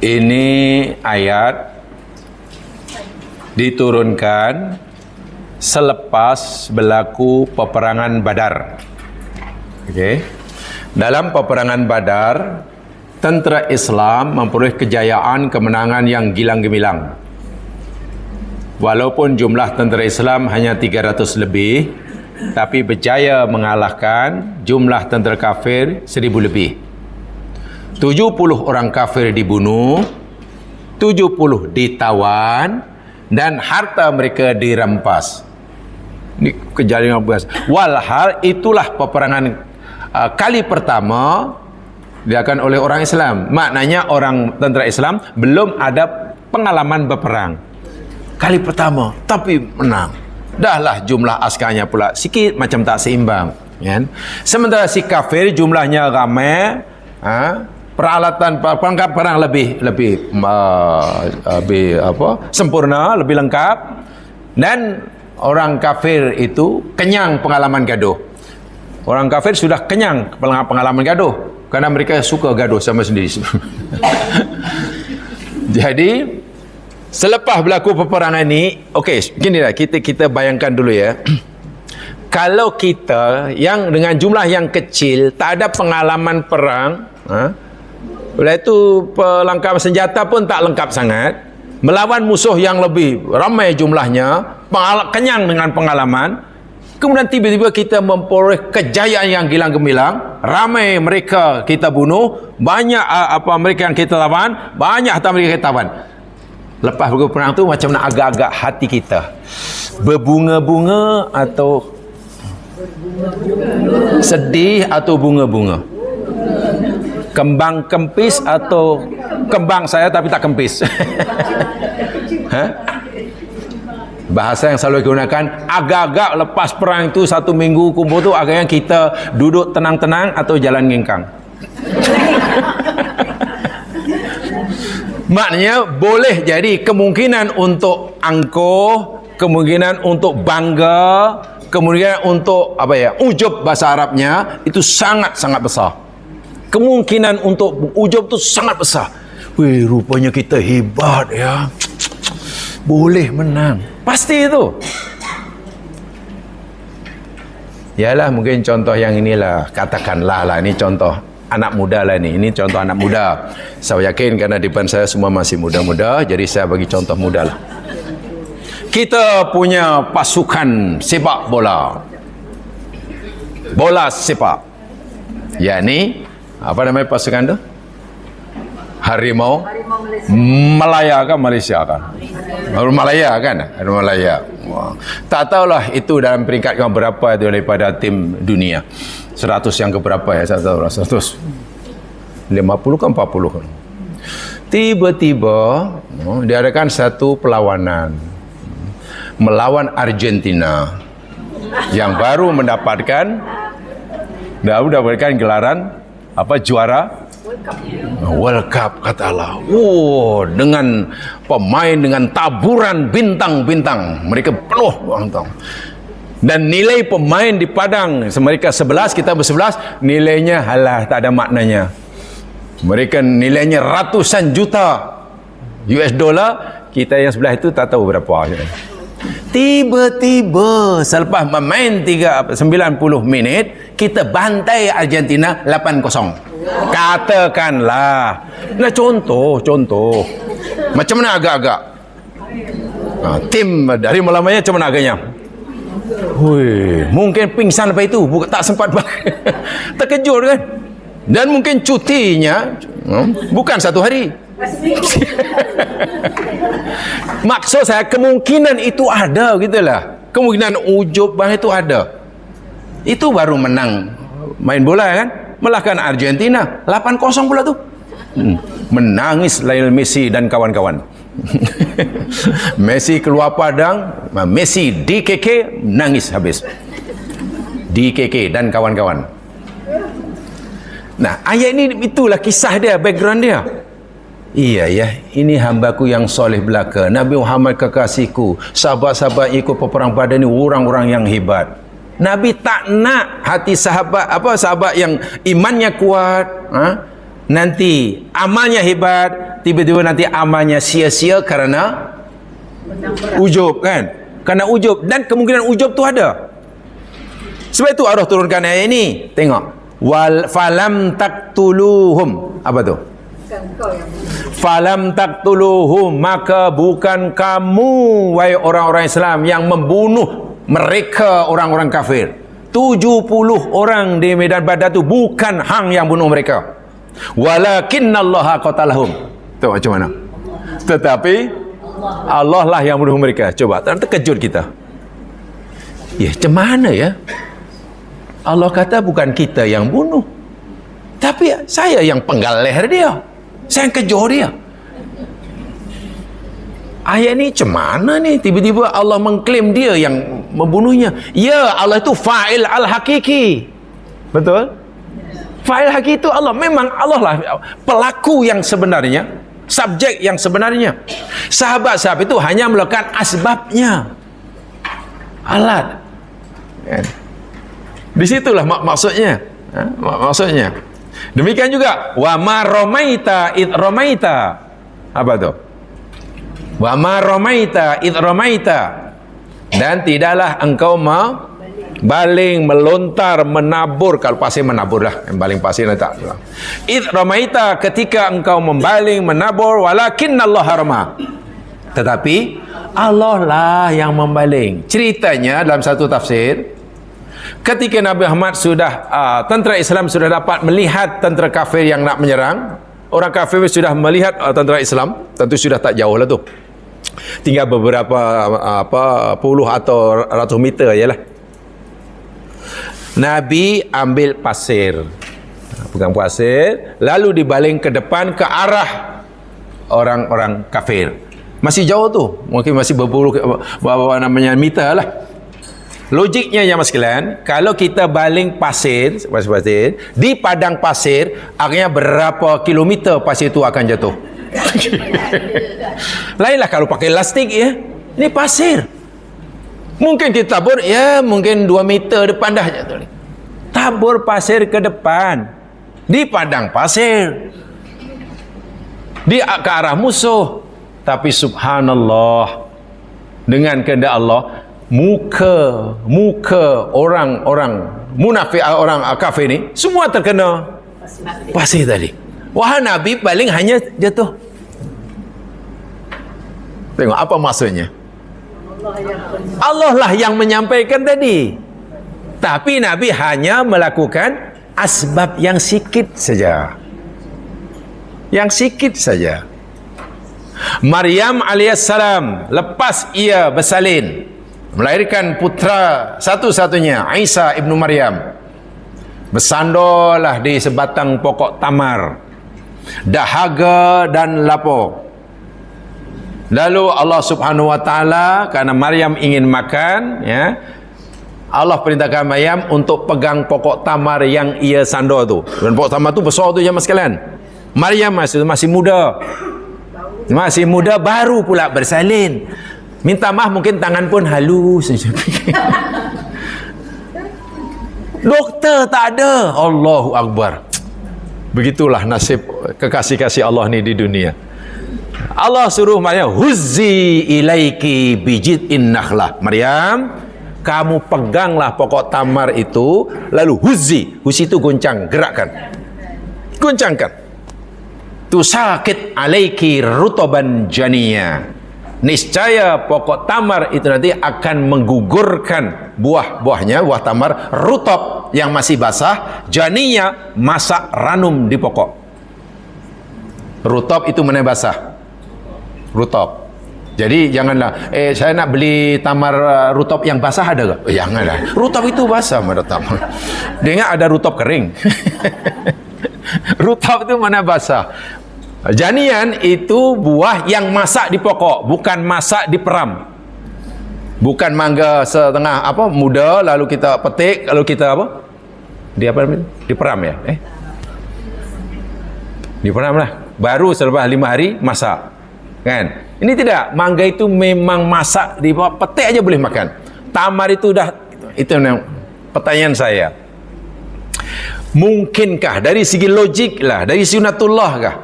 Ini ayat diturunkan selepas berlaku peperangan Badar. Okey. Dalam peperangan Badar, tentera Islam memperoleh kejayaan kemenangan yang gilang gemilang. Walaupun jumlah tentera Islam hanya 300 lebih, tapi berjaya mengalahkan jumlah tentera kafir 1000 lebih. 70 orang kafir dibunuh, 70 ditawan, dan harta mereka dirampas. Ini kejadian yang besar. Walhal itulah peperangan kali pertama dilakukan oleh orang Islam. Maknanya orang tentera Islam belum ada pengalaman berperang. Kali pertama, tapi menang. Dahlah jumlah askarnya pula sikit macam tak seimbang, kan? Sementara si kafir jumlahnya ramai, peralatan perangkat perang lebih sempurna, lebih lengkap, dan orang kafir itu kenyang pengalaman gaduh. Orang kafir sudah kenyang pengalaman gaduh karena mereka suka gaduh sama sendiri. Jadi selepas berlaku peperangan ini, okey, beginilah kita bayangkan dulu ya. Kalau kita yang dengan jumlah yang kecil, tak ada pengalaman perang, oleh itu pelengkapan senjata pun tak lengkap sangat, melawan musuh yang lebih ramai jumlahnya, kenyang dengan pengalaman, kemudian tiba-tiba kita memperoleh kejayaan yang gilang gemilang, ramai mereka kita bunuh, banyak mereka yang kita lawan, banyak harta mereka kita tawan. Lepas perang tu macam nak agak-agak hati kita berbunga-bunga atau sedih atau bunga-bunga, kembang kempis atau kembang saya tapi tak kempis. Bahasa yang selalu digunakan, agak-agak lepas perang itu 1 minggu kumpul tu agaknya kita duduk tenang-tenang atau jalan ngengkang. Maknanya boleh jadi kemungkinan untuk angkuh, kemungkinan untuk bangga, kemungkinan untuk ujub bahasa Arabnya itu sangat-sangat besar. Kemungkinan untuk ujub itu sangat besar. Weh, rupanya kita hebat ya. Boleh menang. Pasti itu. Yalah, mungkin contoh yang inilah, katakanlah lah, ini contoh anak muda lah ni. Ini contoh anak muda. Saya yakin karena di depan saya semua masih muda-muda, jadi saya bagi contoh muda lah. Kita punya pasukan sepak bola. Bola sepak. yakni apa namanya pasukan tu? Harimau Malaya kan, Malaysia kan? Malaya kan? Malaya. Wah. Tak tahulah itu dalam peringkat yang berapa itu daripada tim dunia. 100 yang keberapa ya, saya tahu lah. 150 ke 40 kan. Tiba-tiba diadakan satu perlawanan. melawan Argentina yang baru mendapatkan gelaran juara World Cup, kata Allah. Dengan pemain dengan taburan bintang-bintang, mereka penuh bintang. Dan nilai pemain di padang mereka 11, kita ber-11, nilainya tak ada maknanya. Mereka nilainya ratusan juta US dollar, kita yang sebelah itu tak tahu berapa. Tiba-tiba selepas bermain 90 minit, kita bantai Argentina 8-0. Katakanlah. Nah, contoh. Macam mana agak-agak? Tim dari malamnya macam mana agaknya? Mungkin pingsan lepas itu, tak sempat terkejut kan? Dan mungkin cutinya bukan 1 hari. Maksud saya, kemungkinan itu ada gitulah. Kemungkinan ujub itu ada. Itu baru menang main bola kan? Melahkan Argentina 8-0 pula tu. Menangis Lionel Messi dan kawan-kawan. Messi keluar padang, Messi DKK, nangis habis. DKK dan kawan-kawan. Nah, ayat ini itulah kisah dia, background dia. Iya ya, ini hambaku yang soleh belaka, Nabi Muhammad kekasihku, sahabat-sahabat ikut peperang Badar ni orang-orang yang hebat. Nabi tak nak hati sahabat yang imannya kuat, nanti amalnya hebat, tiba-tiba nanti amalnya sia-sia karena ujub kan? Karena ujub, dan kemungkinan ujub tu ada. Sebab itu Allah turunkan ayat ini. Tengok. Falam taqtuluhum. Apa tu? Falam taqtuluhum, maka bukan kamu wahai orang-orang Islam yang membunuh mereka orang-orang kafir. 70 orang di medan Badar tu bukan hang yang bunuh mereka. Walakinnallaha qatalahum. Tu macam mana? Tetapi Allah lah yang bunuh mereka. Coba, terkejut kita. Ya, macam mana ya? Allah kata bukan kita yang bunuh, tapi saya yang penggal leher dia, saya yang kejar dia. Ayat ni macam mana ni? Tiba-tiba Allah mengklaim dia yang membunuhnya. Ya, Allah itu fa'il al-hakiki. Betul? Fa'il hakiki itu Allah. Memang Allah lah pelaku yang sebenarnya, subjek yang sebenarnya. Sahabat-sahabat itu hanya melakukan asbabnya, alat. Di situlah maksudnya. Maksudnya. Demikian juga wa ma ramaita id ramaita. Apa tu? Wa ma ramaita id ramaita. Dan tidaklah engkau baling, melontar, menabur. Kalau pasir menabur lah, yang baling pasir tak. Id ramaita, ketika engkau membaling, menabur, walakinnallaha rama. Tetapi Allah lah yang membaling. Ceritanya dalam satu tafsir, ketika Nabi Muhammad sudah tentera Islam sudah dapat melihat tentera kafir yang nak menyerang, orang kafir sudah melihat tentera Islam, tentu sudah tak jauh lah tu, tinggal beberapa puluh atau ratus meter ajalah. Nabi ambil pasir, pegang pasir, lalu dibaling ke depan ke arah orang-orang kafir. Masih jauh tu, mungkin masih berpuluh meter lah. Logiknya ya mas sekalian, kalau kita baling pasir di padang pasir, akhirnya berapa kilometer pasir itu akan jatuh. Lainlah kalau pakai lastik ya. Ini pasir. Mungkin kita tabur ya, mungkin 2 meter depan dah jatuh. Tabur pasir ke depan di padang pasir, ke arah musuh. Tapi subhanallah, dengan kehendak Allah, muka orang-orang munafik, orang kafir ni semua terkena pasir tadi. Wahai Nabi paling hanya jatuh. Tengok apa maksudnya? Allah lah yang menyampaikan tadi, tapi Nabi hanya melakukan asbab yang sikit saja, yang sikit saja. Maryam alaihissalam lepas ia bersalin melahirkan putra satu-satunya, Isa ibnu Maryam, bersandorlah di sebatang pokok tamar, dahaga dan lapar. Lalu Allah Subhanahu wa taala, karena Maryam ingin makan, ya, Allah perintahkan Maryam untuk pegang pokok tamar yang ia sandar tu. Dan pokok tamar tu besar tu jemaah sekalian. Maryam masih muda. Masih muda, baru pula bersalin. Minta maaf mungkin tangan pun halus. Doktor tak ada. Allahu Akbar. Begitulah nasib kekasih-kasih Allah ni di dunia. Allah suruh Maryam, huzzi ilaiki bijid'in nakhlah. Maryam, kamu peganglah pokok tamar itu, lalu huzzi itu goncang, gerakkan, goncangkan, tusakit alaiki rutoban janiya. Niscaya pokok tamar itu nanti akan menggugurkan buah-buahnya, buah tamar rutob yang masih basah, janiya masak ranum di pokok. Rutob itu mana basah? Rutob. Jadi janganlah, saya nak beli tamar rutob yang basah ada ke? Janganlah. Rutob itu basah, mana tamar. Dengar ada rutob kering. Rutob itu mana basah. Janian itu buah yang masak di pokok, bukan masak di peram. Bukan mangga setengah muda lalu kita petik, lalu kita di peram ya? Di peram lah. Baru selepas 5 hari masak. Kan? Ini tidak, mangga itu memang masak di bawah, petik aja boleh makan. Tamar itu dah, itu pertanyaan saya. Mungkinkah dari segi logik lah, dari sunatullah kah?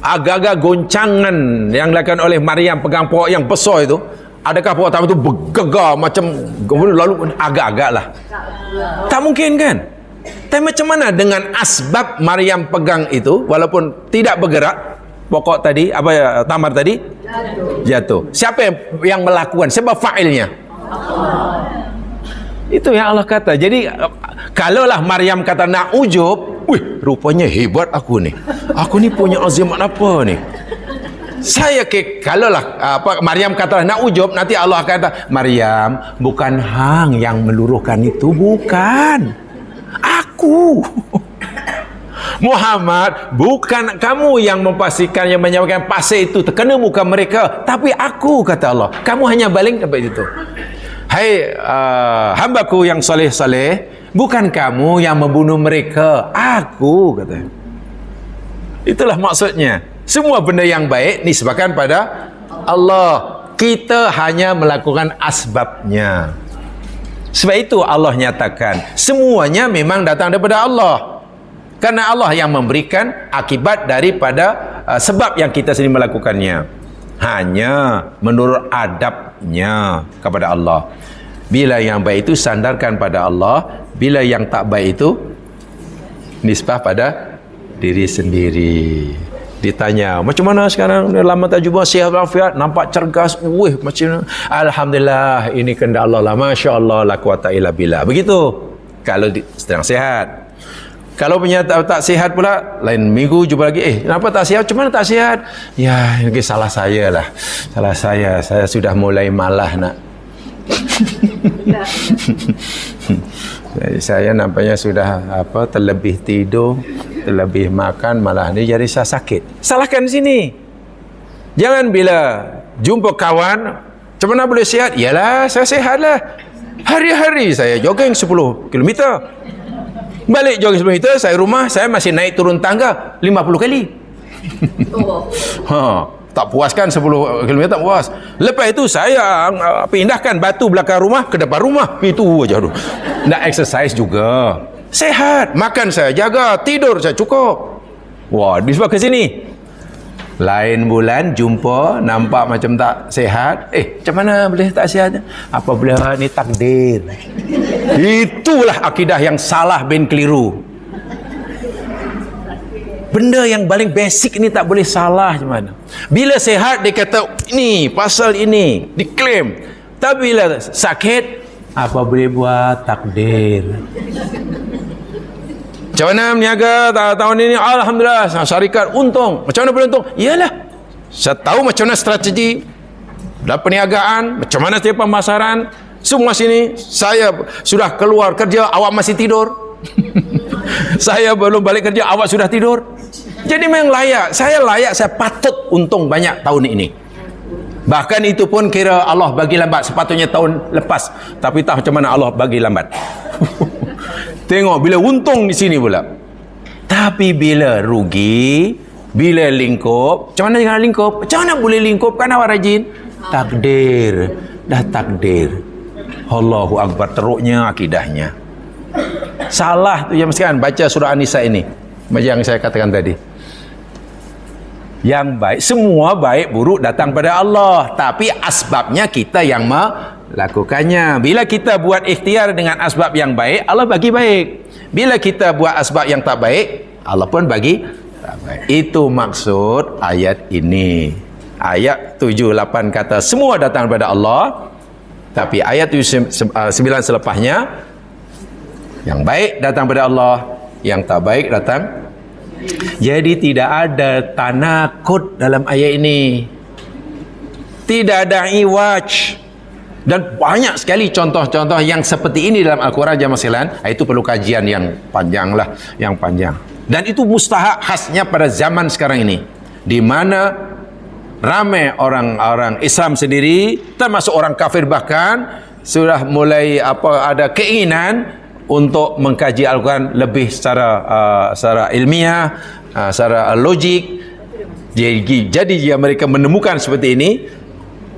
Agak-agak goncangan yang dilakukan oleh Maryam pegang pokok yang besar itu, adakah pokok tamar itu bergegar macam lalu agak-agak lah? Tak mungkin kan? Tapi macam mana dengan asbab Maryam pegang itu walaupun tidak bergerak? Pokok tadi, tamar tadi jatuh. Siapa yang melakukan? Siapa fa'ilnya? Itu yang Allah kata. Jadi kalaulah Maryam kata nak ujub, rupanya hebat aku ni. Aku ni punya azimat apa ni? Kalaulah Maryam kata nak ujub, nanti Allah kata, Maryam, bukan hang yang meluruhkan itu, bukan. Aku. Muhammad, bukan kamu yang memastikan, yang menyampaikan pasir itu terkena muka mereka, tapi aku, kata Allah. Kamu hanya baling sampai itu. Hai hambaku yang soleh-soleh, bukan kamu yang membunuh mereka, aku, kata. Itulah maksudnya. Semua benda yang baik nisbahkan pada Allah. Kita hanya melakukan asbabnya. Sebab itu Allah nyatakan semuanya memang datang daripada Allah. Karena Allah yang memberikan akibat daripada sebab yang kita sendiri melakukannya. Hanya menurut adabnya kepada Allah. Bila yang baik itu sandarkan pada Allah, bila yang tak baik itu nisbah pada diri sendiri. Ditanya, macam mana sekarang? Lama tak jumpa, sihat walafiat, nampak cergas. Macam alhamdulillah, ini kehendak Allah lah. Masya Allah, la quwata illa billah. Begitu kalau sedang sihat. Kalau punya tak sihat pula, lain minggu jumpa lagi, kenapa tak sihat? Macam mana tak sihat? Ya, ini salah saya lah. Salah saya sudah mulai malah nak. Saya nampaknya sudah terlebih tidur, terlebih makan, malah ni jadi saya sakit. Salahkan sini. Jangan bila jumpa kawan, macam mana boleh sihat? Yalah, saya sihat lah. Hari-hari saya jogging 10 km. Balik jogging 10 km, saya rumah, saya masih naik turun tangga 50 kali. Tak puas kan 10 km, tak puas. Lepas itu saya pindahkan batu belakang rumah ke depan rumah. Itu aja. Nak exercise juga. Sehat, makan saya jaga, tidur saya cukup. Wah, di sebelah ke sini. Lain bulan jumpa, nampak macam tak sihat. Macam mana boleh tak sihat? Apa boleh ni takdir. Itulah akidah yang salah bin keliru. Benda yang paling basic ni tak boleh salah macam mana. Bila sihat dia kata ini pasal ini diklaim. Tapi bila sakit, apa boleh buat, takdir. Macam mana berniaga tahun ini? Alhamdulillah, syarikat untung. Macam mana boleh untung? Iyalah, saya tahu macam mana strategi dalam perniagaan, macam mana setiap pemasaran. Semua sini saya sudah keluar kerja, awak masih tidur. Saya belum balik kerja, awak sudah tidur. Jadi memang layak, saya patut untung banyak tahun ini. Bahkan itu pun kira Allah bagi lambat, sepatutnya tahun lepas, tapi tak macam mana Allah bagi lambat. Tengok bila untung di sini pula. Tapi bila rugi, bila lingkup, macam mana dengan lingkup? Macam mana boleh lingkup kan awak rajin? Takdir, dah takdir. Allahu Akbar, teruknya akidahnya. Salah tu yang sekarang baca surah An-Nisa ini, macam yang saya katakan tadi. Yang baik, semua baik buruk datang pada Allah, tapi asbabnya kita yang melakukannya. Bila kita buat ikhtiar dengan asbab yang baik, Allah bagi baik. Bila kita buat asbab yang tak baik, Allah pun bagi tak baik. Itu maksud ayat ini. Ayat 7-8 kata semua datang daripada Allah, tapi ayat 9 selepasnya, yang baik datang daripada Allah, yang tak baik datang. Jadi tidak ada tanakut dalam ayat ini, tidak ada iwaj. Dan banyak sekali contoh-contoh yang seperti ini dalam Al-Quran jamaah sekalian. Itu perlu kajian yang panjang lah, yang panjang. Dan itu mustahak khasnya pada zaman sekarang ini, di mana ramai orang-orang Islam sendiri, termasuk orang kafir bahkan, sudah mulai ada keinginan untuk mengkaji Al-Quran lebih secara ilmiah, secara logik. Jadi jika mereka menemukan seperti ini,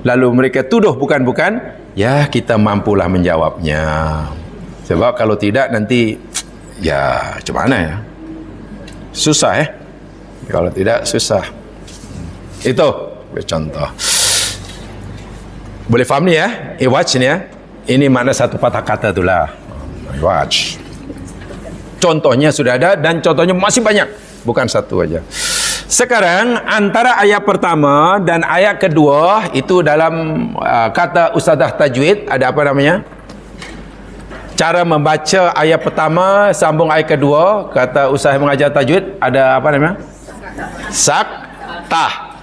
lalu mereka tuduh bukan-bukan, ya kita mampulah menjawabnya. Sebab kalau tidak nanti, ya macam mana ya? Susah kalau tidak susah. Itu contoh. Boleh faham ni ya? Iwaj ni ya? Ini makna satu patah kata itulah. Iwaj. Contohnya sudah ada dan contohnya masih banyak. Bukan satu aja. Sekarang antara ayat pertama dan ayat kedua itu dalam kata Ustazah Tajwid ada apa namanya? Cara membaca ayat pertama sambung ayat kedua, kata Ustaz mengajar Tajwid ada apa namanya? Saktah.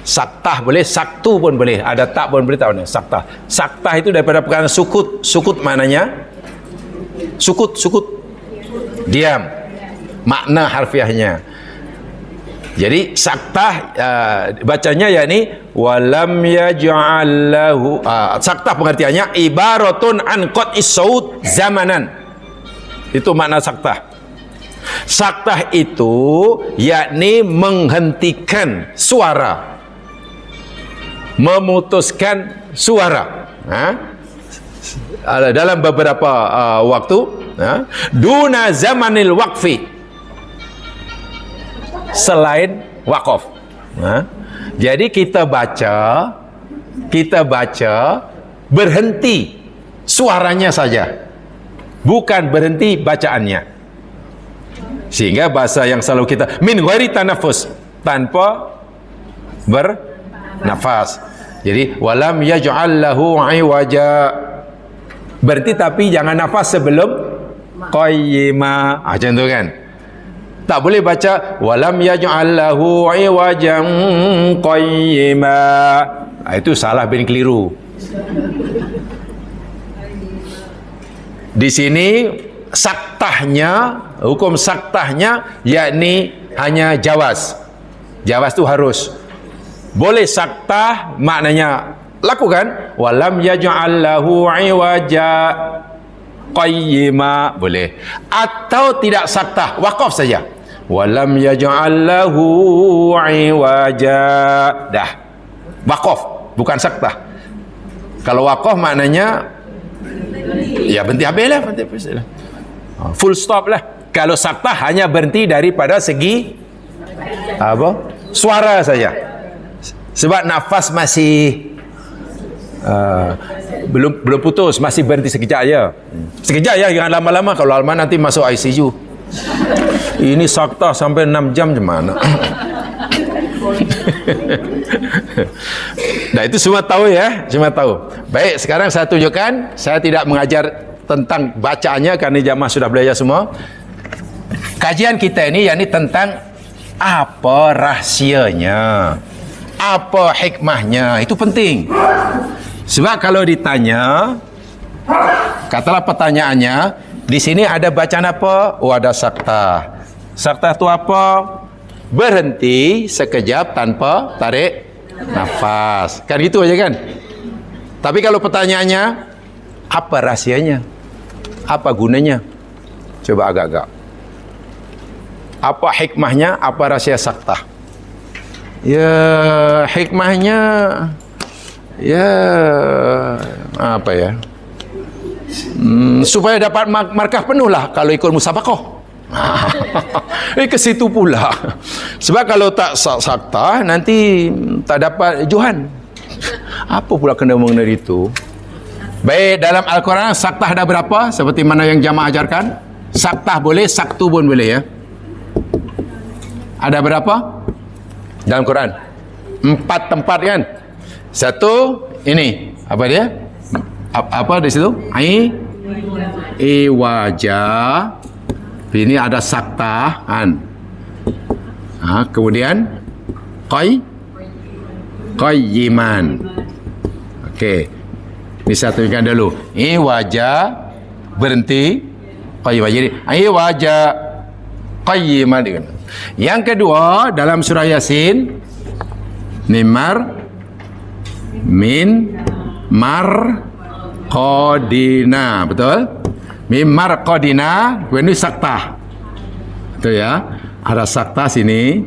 Saktah boleh, saktu pun boleh, ada tak pun boleh, tak boleh. Saktah. Saktah itu daripada perkataan sukut. Sukut maknanya sukut, diam. Makna harfiahnya. Jadi saktah bacanya yakni walam yaj'al lahu. Saktah pengertiannya ibaratun an qat'is saut zamanan. Itu makna saktah. Saktah itu yakni menghentikan suara, memutuskan suara dalam beberapa waktu, duna zamanil waqfi, selain wakaf. Jadi kita baca berhenti suaranya saja, bukan berhenti bacaannya. Sehingga bahasa yang selalu kita min ghairi tanafus, tanpa bernafas. Jadi walam yaj'al lahu iwaja, berarti tapi jangan nafas sebelum qayyima. Macam tu kan. Tak boleh baca walam yaj'al lahu iwajan qayyima. Itu salah bin keliru. Di sini saktahnya, hukum saktahnya yakni hanya jawaz. Jawaz tu harus. Boleh saktah maknanya lakukan walam yaj'al lahu iwaja qayyima, boleh. Atau tidak saktah, wakaf saja. Walam yaj'al lahu iwaja. Dah. Wakaf, bukan saktah. Kalau wakaf maknanya ya berhenti habis lah, full stop lah. Kalau saktah hanya berhenti daripada segi suara saja. Sebab nafas masih belum putus, masih berhenti sekejap aja. Sekejap ya, jangan lama-lama. Kalau lama nanti masuk ICU. Ini saktah sampai 6 jam macam mana? Nah itu semua tahu ya, semua tahu. Baik, sekarang saya tunjukkan. Saya tidak mengajar tentang bacaannya karena jamaah sudah belajar semua. Kajian kita ini yakni tentang apa rahsianya, apa hikmahnya, itu penting. Sebab kalau ditanya, katalah pertanyaannya, di sini ada bacaan apa? Oh, ada saktah. Saktah itu apa? berhenti sekejap tanpa tarik nafas. Kan gitu aja kan? Tapi kalau pertanyaannya, apa rahsianya? Apa gunanya? Coba agak-agak. Apa hikmahnya? Apa rahsia saktah? Ya, hikmahnya ya apa ya? Supaya dapat markah penuh lah kalau ikut musabaqah. Ke situ pula. Sebab kalau tak saktah nanti tak dapat johan. Apa pula kena mengenai itu? Baik, dalam Al-Quran saktah ada berapa? Seperti mana yang jamaah ajarkan? Saktah boleh, saktu pun boleh ya. Ada berapa? Dalam Quran 4 tempat kan. Satu ini apa dia? Apa di situ? Wajah. Ini ada saktah kan. Kemudian qayyiman. Okey. Ini satukan dulu. Wajah berhenti qayyiman. Jadi wajah qayyiman. Yang kedua dalam surah Yasin qadina, betul? Mimar qadina, ini saktah. Betul ya? Ada saktah sini.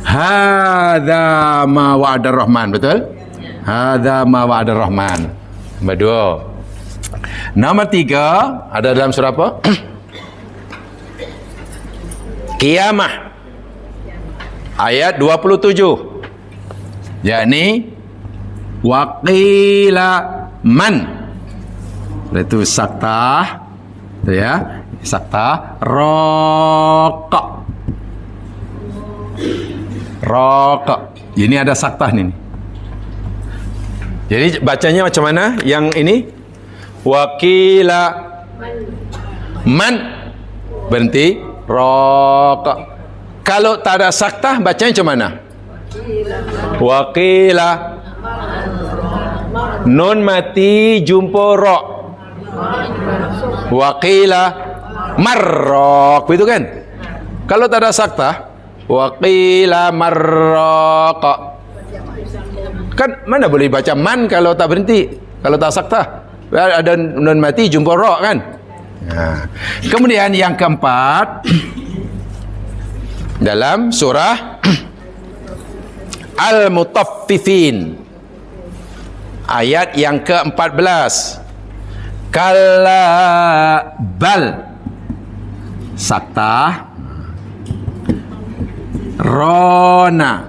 Hadza ma wa'adar rahman, betul? Hadza ma wa'adar rahman. Nombor 2. Nomor 3 ada dalam surah apa? Qiyamah. Ayat 27. Yakni waqila man. Itu saktah. Itu ya. Saktah raqaq. Raqaq. Ini ada saktah nih. Jadi bacanya macam mana? Yang ini waqila man berhenti raqaq. Kalau tak ada saktah bacanya macam mana? Waqila nun mati jumpa ra. Waqila marraq, begitu kan? Kalau tak ada saktah waqila marraq. Kan mana boleh baca man kalau tak berhenti, kalau tak saktah. Ada nun mati jumpa ra kan? Kemudian yang keempat dalam surah Al-Mutaffifin ayat yang ke-14. Kalla bal saktah rona.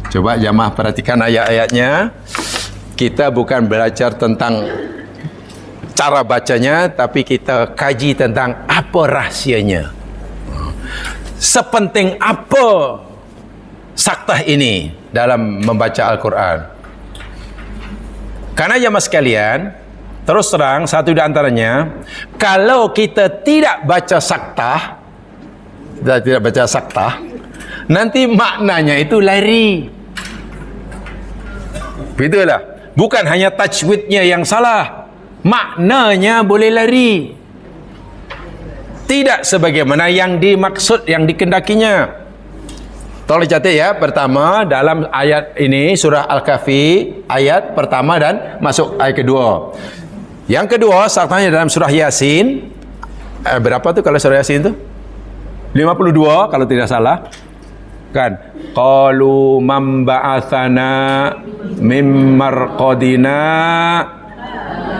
Coba jamaah perhatikan ayat-ayatnya. Kita bukan belajar tentang cara bacanya, tapi kita kaji tentang apa rahsianya. Sepenting apa saktah ini dalam membaca Al-Quran. Karena jamaah sekalian, terus terang satu di antaranya, kalau kita tidak baca saktah, nanti maknanya itu lari. Begitulah. Bukan hanya tajwidnya yang salah, maknanya boleh lari. Tidak sebagaimana yang dimaksud, yang dikendakinya. Tolong catat ya. Pertama, dalam ayat ini surah Al-Kahfi, ayat pertama dan masuk ayat kedua. Yang kedua, saktahnya dalam surah Yasin. Berapa tu kalau surah Yasin tu? 52 kalau tidak salah. Kan? Qalu man ba'athana mim marqadina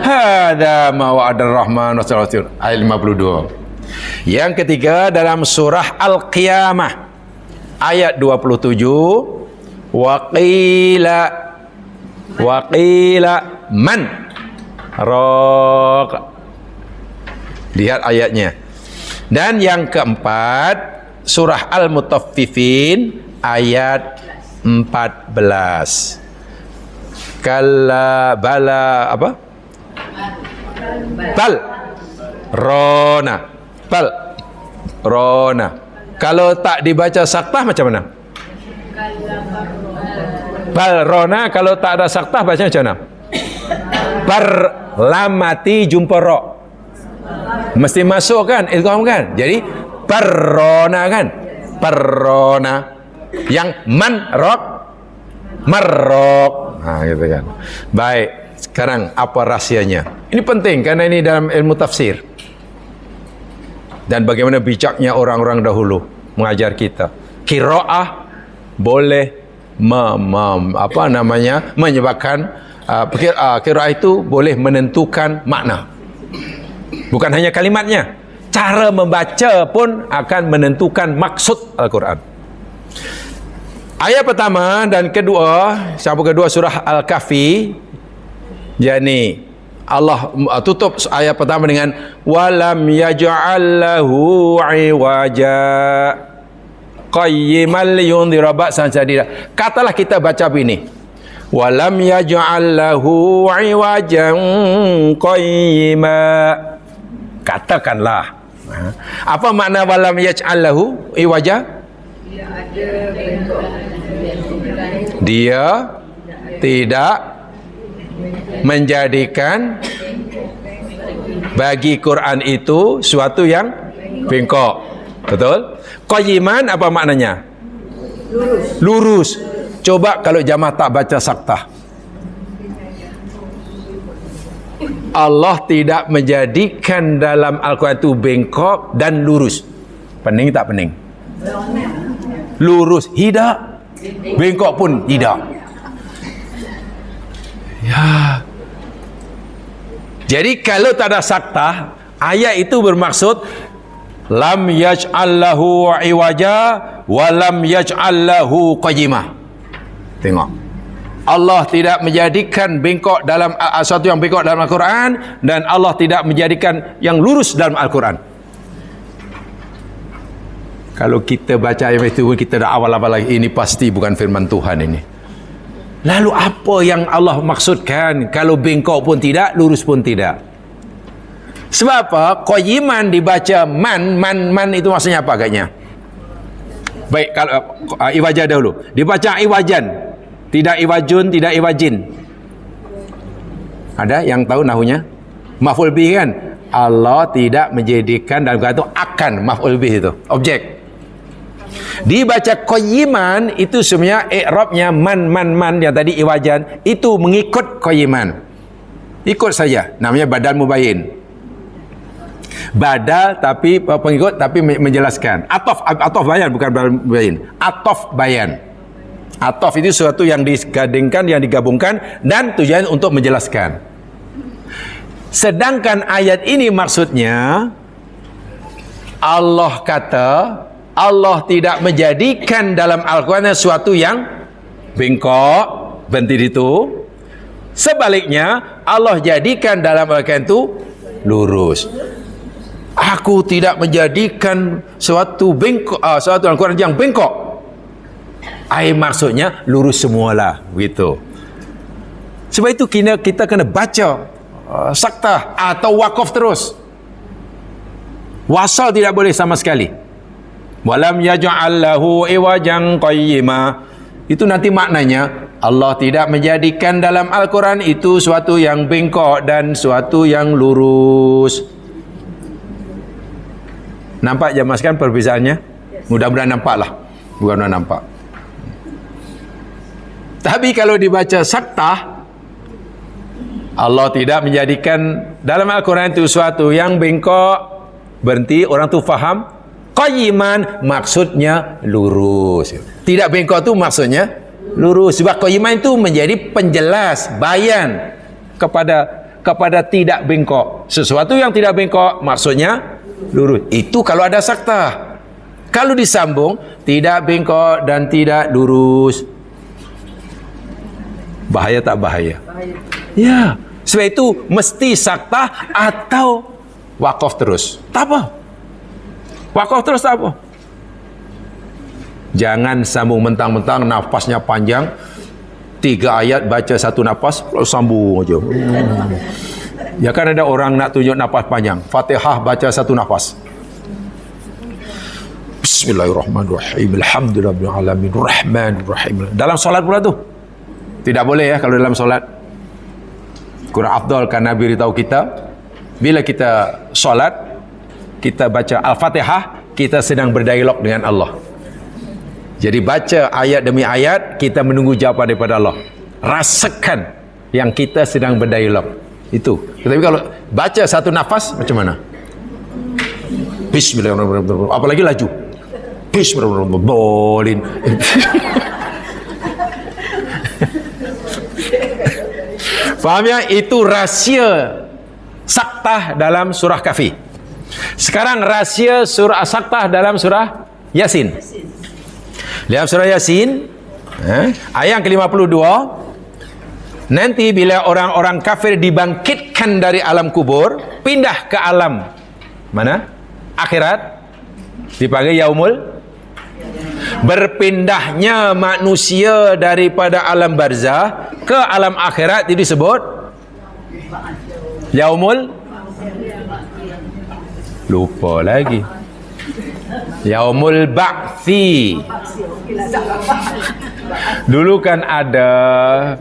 hadza ma wa'adar rahman wa sallallahu ayat 52. Yang ketiga dalam surah Al-Qiyamah ayat 27, waqila man raq. Lihat ayatnya. Dan yang keempat surah Al-Mutaffifin ayat 14. Kalla bala apa? Bal rona. Bal rona. Kalau tak dibaca saktah macam mana? Bal rona. Kalau tak ada saktah baca macam mana? Bar lam mati jumpa ra. Mesti masuk kan? Idgham kan? Jadi barrona kan? perona. Yang manrok, marrok. Nah, gitu kan. Baik, sekarang apa rahsianya? Ini penting karena ini dalam ilmu tafsir. Dan bagaimana bijaknya orang-orang dahulu mengajar kita. Qiraah boleh menyebabkan qiraah itu boleh menentukan makna. Bukan hanya kalimatnya, cara membaca pun akan menentukan maksud Al-Quran. Ayat pertama dan kedua, sampai kedua surah Al-Kahfi, yakni Allah tutup ayat pertama dengan walam yaj'al lahu iwaja qayyiman liyundhira ba'san sadida. Katalah kita baca begini, walam yaj'al lahu iwajan qayyima. Katakanlah. Apa makna walam yaj'al lahu iwaja? Dia tidak menjadikan bagi Quran itu suatu yang bengkok. Betul? Qayyiman apa maknanya? Lurus. Coba kalau jamaah tak baca saktah. Allah tidak menjadikan dalam Al-Quran itu bengkok dan lurus. Pening tak pening? Lurus tidak, bengkok pun tidak. Ya. Jadi kalau tak ada saktah, ayat itu bermaksud lam yaj'al lahu iwaja wa lam yaj'al lahu qayyimah. Tengok. Allah tidak menjadikan bengkok dalam sesuatu yang bengkok dalam Al-Quran, dan Allah tidak menjadikan yang lurus dalam Al-Quran. Kalau kita baca ayat itu, kita dah awal-awal lagi, ini pasti bukan firman Tuhan ini. Lalu apa yang Allah maksudkan? Kalau bengkok pun tidak, lurus pun tidak. Sebab apa? Qayyiman dibaca man itu maksudnya apa agaknya? Baik, kalau iwajah dahulu. Dibaca iwajan. Tidak iwajun, tidak iwajin. Ada yang tahu nahunya? Maf'ul bih kan? Allah tidak menjadikan dalam kata itu akan, maf'ul bih itu, objek. Dibaca qayyiman itu sebenarnya i'rabnya man yang tadi iwajan itu mengikut qayyiman. Ikut saja, namanya badal mubayyin. Badal tapi pengikut tapi menjelaskan. Atof bayan, bukan badal mubayyin. Atof bayan. Atof itu sesuatu yang digandingkan, yang digabungkan dan tujuan untuk menjelaskan. Sedangkan ayat ini maksudnya Allah kata Allah tidak menjadikan dalam Al-Quran sesuatu yang bengkok, berhenti itu. Sebaliknya, Allah jadikan dalam Al-Quran itu lurus. Aku tidak menjadikan suatu bengkok, suatu Al-Quran yang bengkok. Maksudnya lurus semualah, begitu. Sebab itu kita kena baca saktah atau wakaf terus. Wasal tidak boleh sama sekali. Walam yaj'al lahu iwajan qayyima. Itu nanti maknanya Allah tidak menjadikan dalam Al-Quran itu suatu yang bengkok dan suatu yang lurus. Nampak jemaskan perbezaannya? Mudah-mudahan nampaklah. Mudah-mudahan nampak. Tapi kalau dibaca saktah, Allah tidak menjadikan dalam Al-Quran itu suatu yang bengkok, berhenti, orang tu faham. Qayyiman maksudnya lurus. Tidak bengkok tu maksudnya lurus. Sebab qayyiman itu menjadi penjelas, bayan kepada tidak bengkok. Sesuatu yang tidak bengkok maksudnya lurus. Itu kalau ada saktah. Kalau disambung, tidak bengkok dan tidak lurus. Bahaya tak bahaya? Ya. Sebab itu mesti saktah atau wakaf terus. Tak apa. Wakaf terus tak apa. Jangan sambung mentang-mentang nafasnya panjang, 3 ayat baca 1 nafas, sambung aja. Ya kan ada orang nak tunjuk nafas panjang, Fatihah baca 1 nafas. Bismillahirrahmanirrahim. Alhamdulillahirabbil alamin. Rahmanirrahim. Dalam solat pula tu. Tidak boleh ya kalau dalam solat. Kurang afdal kan Nabi beritahu kita, bila kita solat, kita baca Al-Fatihah, kita sedang berdialog dengan Allah. Jadi baca ayat demi ayat, kita menunggu jawapan daripada Allah. Rasakan yang kita sedang berdialog. Itu. Tetapi kalau baca satu nafas, macam mana? Bismillahirrahmanirrahim. Apalagi laju. Bismillahirrahmanirrahim. Bolin. Faham ya? Itu rahsia saktah dalam surah Kahfi. Sekarang rahsia surah saktah dalam surah Yasin. Dalam surah Yasin, ayat ke-52, nanti bila orang-orang kafir dibangkitkan dari alam kubur, pindah ke alam mana? Akhirat, dipanggil yaumul. Berpindahnya manusia daripada alam barzah ke alam akhirat itu disebut yaumul. Lupa lagi. Yaumul Ba'thi. Dulu kan ada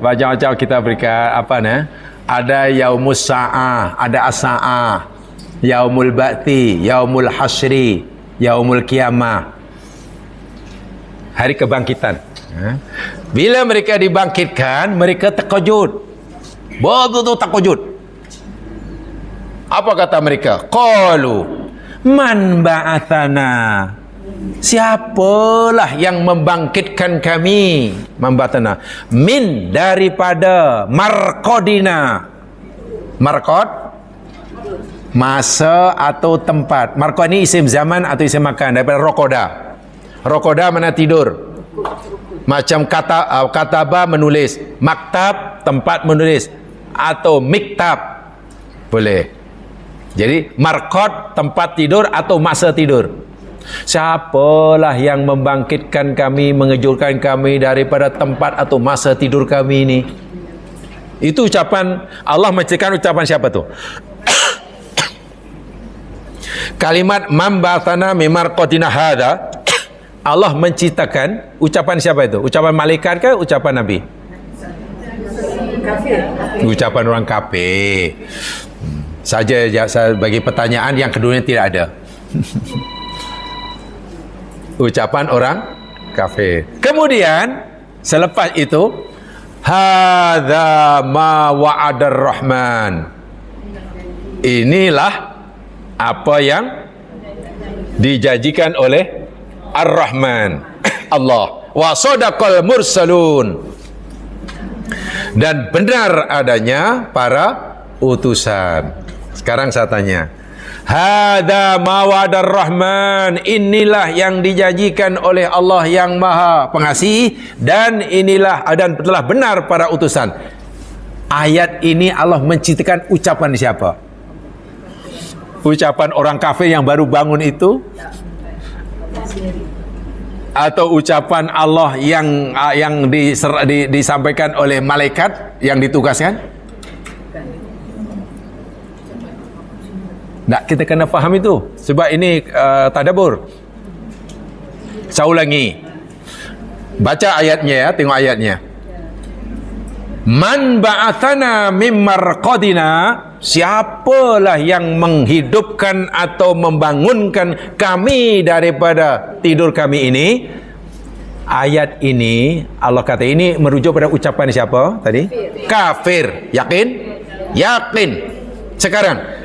macam-macam kita berikan apa ni? Ada Yaumus Sa'ah, ada As-Sa'ah, Yaumul Ba'thi, Yaumul Hasyri, Yaumul Qiyamah. Hari kebangkitan. Bila mereka dibangkitkan, mereka terkejut. Betul-betul terkejut. Apa kata mereka? Qalu man ba'athana, siapalah yang membangkitkan kami, membatana min daripada marqadina. Marqad masa atau tempat. Marqad ni isim zaman atau isim makan, daripada rokoda. Rokoda mana tidur, macam kataba menulis, maktab tempat menulis, atau miktab boleh. Jadi marqad tempat tidur atau masa tidur. Siapalah yang membangkitkan kami, mengejutkan kami daripada tempat atau masa tidur kami ini? Itu ucapan Allah, menceritakan ucapan siapa tu? Kalimat mambatana mimarqadina hadha, Allah menceritakan ucapan siapa itu? Ucapan malaikat ke ucapan Nabi? Kafir. Ucapan orang kafir. Saja saya bagi pertanyaan, yang keduanya tidak ada. Ucapan orang kafir. Kemudian selepas itu, hadza ma wa'adar rahman, inilah apa yang dijanjikan oleh Ar-Rahman Allah, wa sadaqal mursalun, dan benar adanya para utusan. Sekarang saya tanya, hadza ma wa'adar rahman, inilah yang dijanjikan oleh Allah yang Maha Pengasih, dan inilah dan telah benar para utusan. Ayat ini Allah menceritakan ucapan siapa? Ucapan orang kafir yang baru bangun itu, atau ucapan Allah yang disampaikan oleh malaikat yang ditugaskan? Tak, kita kena faham itu. Sebab ini tadabbur. Saya ulangi. Baca ayatnya ya, tengok ayatnya. Man ba'athana mim marqadina, siapalah yang menghidupkan atau membangunkan kami daripada tidur kami ini. Ayat ini Allah kata ini merujuk pada ucapan siapa tadi? Kafir. Yakin? Yakin. Sekarang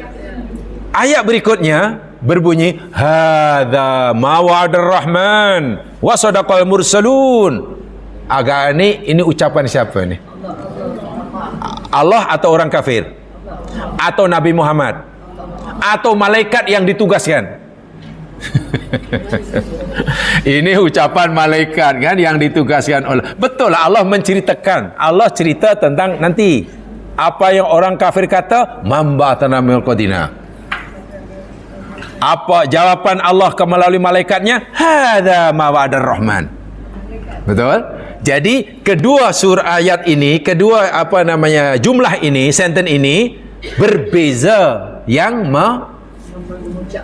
ayat berikutnya berbunyi hadza ma wa'adar rahman wa sadaqal mursalun. Agak ini ucapan siapa ni? Allah atau orang kafir? Atau Nabi Muhammad? Atau malaikat yang ditugaskan? Ini ucapan malaikat kan yang ditugaskan oleh. Betul lah, Allah menceritakan. Allah cerita tentang nanti apa yang orang kafir kata, mambatana minal qadina. Apa jawapan Allah melalui malaikatnya? Hadza ma wa'adar rahman. Betul? Jadi kedua surah ayat ini, kedua jumlah ini, sentence ini berbeza yang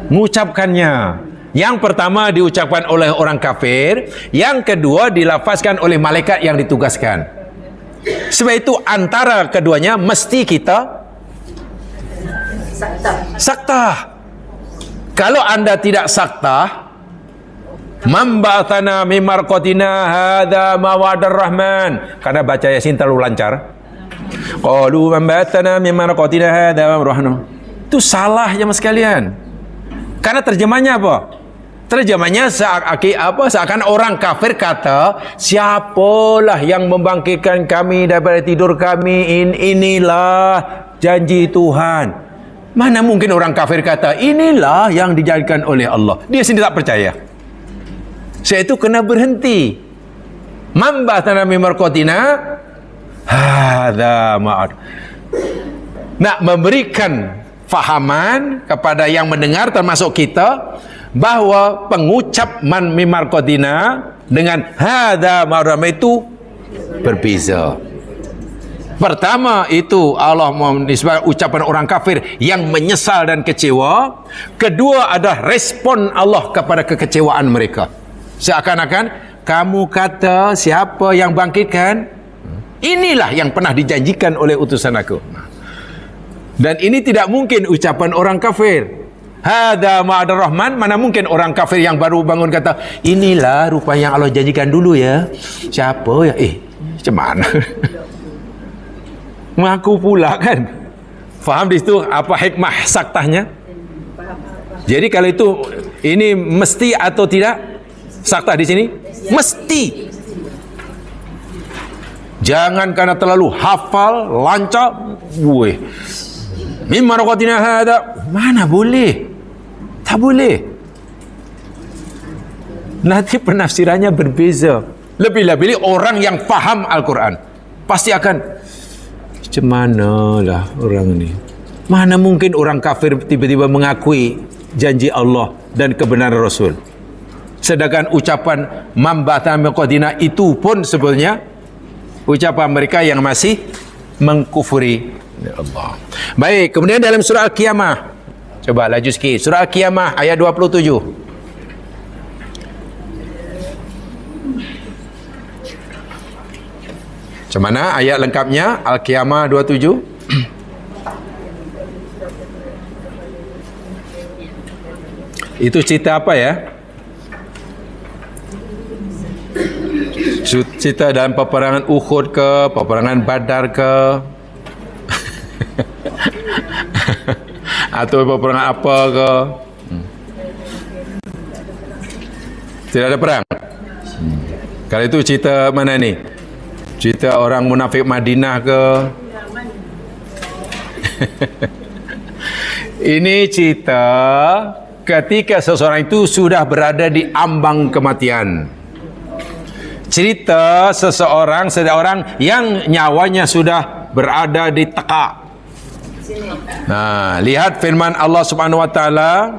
mengucapkannya. Yang pertama diucapkan oleh orang kafir, yang kedua dilafazkan oleh malaikat yang ditugaskan. Sebab itu antara keduanya mesti kita saktah. Kalau anda tidak saktah, Man ba'athana min marqatina hadza ma wa'adar rahman. Karena baca Yasin terlalu lancar. Qalu man ba'athana min marqatina hadza ma rahman. Itu salah jemaah sekalian. Karena terjemahnya apa? Terjemahnya seakan orang kafir kata, siapalah yang membangkitkan kami daripada tidur kami, inilah janji Tuhan. Mana mungkin orang kafir kata, inilah yang dijadikan oleh Allah. Dia sendiri tak percaya. Saya itu kena berhenti. Man ba'athana min marqatina hadza ma'ad. Nak memberikan fahaman kepada yang mendengar termasuk kita bahawa pengucap man min marqatina dengan hadza ma'ad itu berbeza. Pertama itu Allah menisbahkan ucapan orang kafir yang menyesal dan kecewa. Kedua adalah respon Allah kepada kekecewaan mereka. Seakan-akan kamu kata siapa yang bangkitkan? Inilah yang pernah dijanjikan oleh utusan aku. Dan ini tidak mungkin ucapan orang kafir. Hadza ma'adar rahman, mana mungkin orang kafir yang baru bangun kata, inilah rupa yang Allah janjikan dulu ya. Siapa ya? Macam mana? Mengaku pula kan. Faham di situ apa hikmah saktahnya? Jadi kalau itu ini mesti atau tidak? Saktah di sini mesti. Jangan karena terlalu hafal, lancar, mimma raqatina hada, mana boleh? Tak boleh. Nanti penafsirannya berbeza. Lebih-lebih orang yang faham Al-Quran pasti akan, macam manalah orang ini? Mana mungkin orang kafir tiba-tiba mengakui janji Allah dan kebenaran Rasul. Sedangkan ucapan man ba'athana min marqatina itu pun sebenarnya ucapan mereka yang masih mengkufuri Allah. Baik, kemudian dalam surah Al-Qiyamah, coba laju sikit, surah Al-Qiyamah ayat 27. Macam mana ayat lengkapnya Al-Qiyamah 27? Itu cerita apa ya? Cerita dalam peperangan Uhud ke, peperangan Badar ke, atau peperangan apa ke? Tidak ada perang. Kalau itu cerita mana ni? Cerita orang munafik Madinah ke? Ini cerita ketika seseorang itu sudah berada di ambang kematian. Cerita seseorang yang nyawanya sudah berada di tekak. Nah, lihat firman Allah Subhanahu wa taala.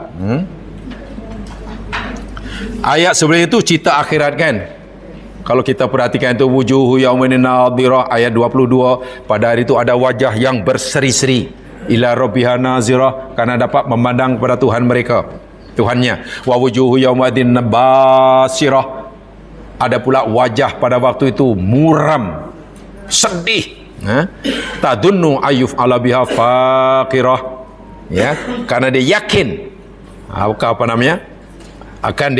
Ayat sebelum itu cerita akhirat kan. Kalau kita perhatikan itu wujuhu yaumin nadhirah ayat 22, pada hari itu ada wajah yang berseri-seri ila rabbiha nazirah, karena dapat memandang kepada Tuhan mereka, Tuhannya. Wa wujuhu yaumadin basirah, ada pula wajah pada waktu itu muram, sedih, tadunnu ayyuf ala biha faqirah, ya, karena dia yakin apa namanya akan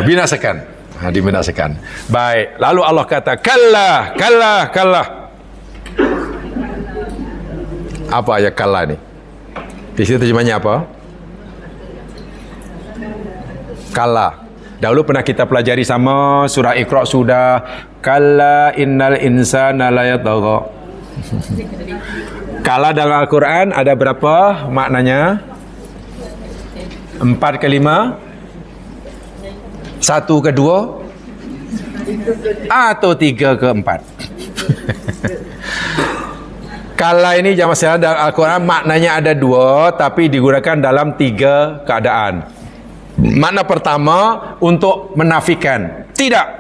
binasakan, dibinasakan. Baik, lalu Allah kata kallah, kallah, kallah. Apa ayat kallah ni? Di situ terjemahnya apa? Kallah. Dahulu pernah kita pelajari sama surah Iqra sudah. Kalla innal insana la yatagha. Kalla dalam Al-Quran ada berapa maknanya? 4 ke 5, 1 ke 2, atau 3 ke 4. Kalla ini jamaah sekalian dalam Al-Quran maknanya ada 2, tapi digunakan dalam 3 keadaan. Makna pertama untuk menafikan, tidak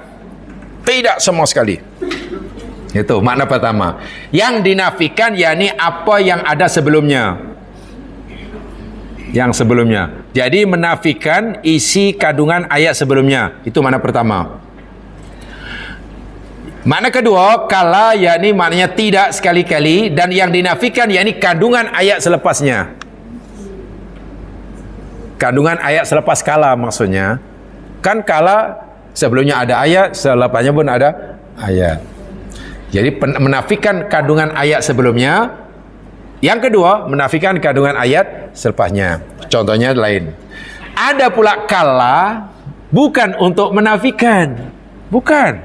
sama sekali. Itu makna pertama. Yang dinafikan yakni apa yang ada sebelumnya. Yang sebelumnya. Jadi menafikan isi kandungan ayat sebelumnya. Itu makna pertama. Makna kedua, kala yakni maknanya tidak sekali-kali, dan yang dinafikan yakni kandungan ayat selepasnya. Kandungan ayat selepas kala maksudnya. Kan kala sebelumnya ada ayat, selepasnya pun ada ayat. Jadi menafikan kandungan ayat sebelumnya. Yang kedua, menafikan kandungan ayat selepasnya. Contohnya lain. Ada pula kala bukan untuk menafikan. Bukan.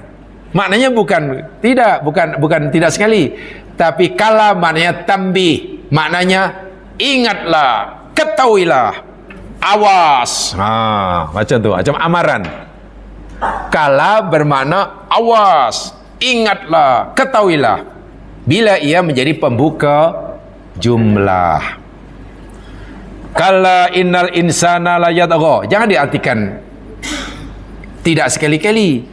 Maknanya bukan tidak sekali. Tapi kala maknanya tambih. Maknanya ingatlah, ketahuilah, awas. Macam tu, macam amaran. Kala bermakna awas, ingatlah, ketahuilah. Bila ia menjadi pembuka jumlah. Kala innal insana la yatgha. Jangan diartikan tidak sekali-kali,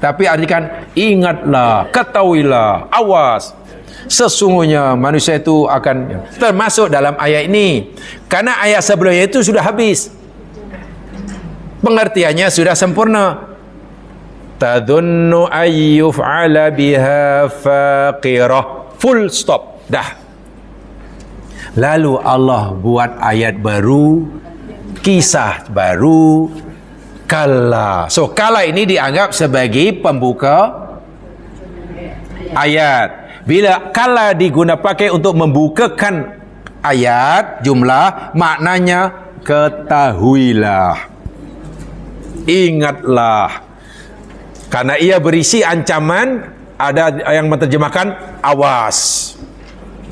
tapi artikan ingatlah, ketahuilah, awas. Sesungguhnya manusia itu akan termasuk dalam ayat ini. Karena ayat sebelumnya itu sudah habis. Pengertiannya sudah sempurna. Tadhunnu ayyuf'ala biha faqirah. Full stop. Dah. Lalu Allah buat ayat baru, kisah baru, kala. So kala ini dianggap sebagai pembuka ayat. Bila kala diguna pakai untuk membukakan ayat jumlah, maknanya ketahuilah, ingatlah. Karena ia berisi ancaman, ada yang menerjemahkan awas,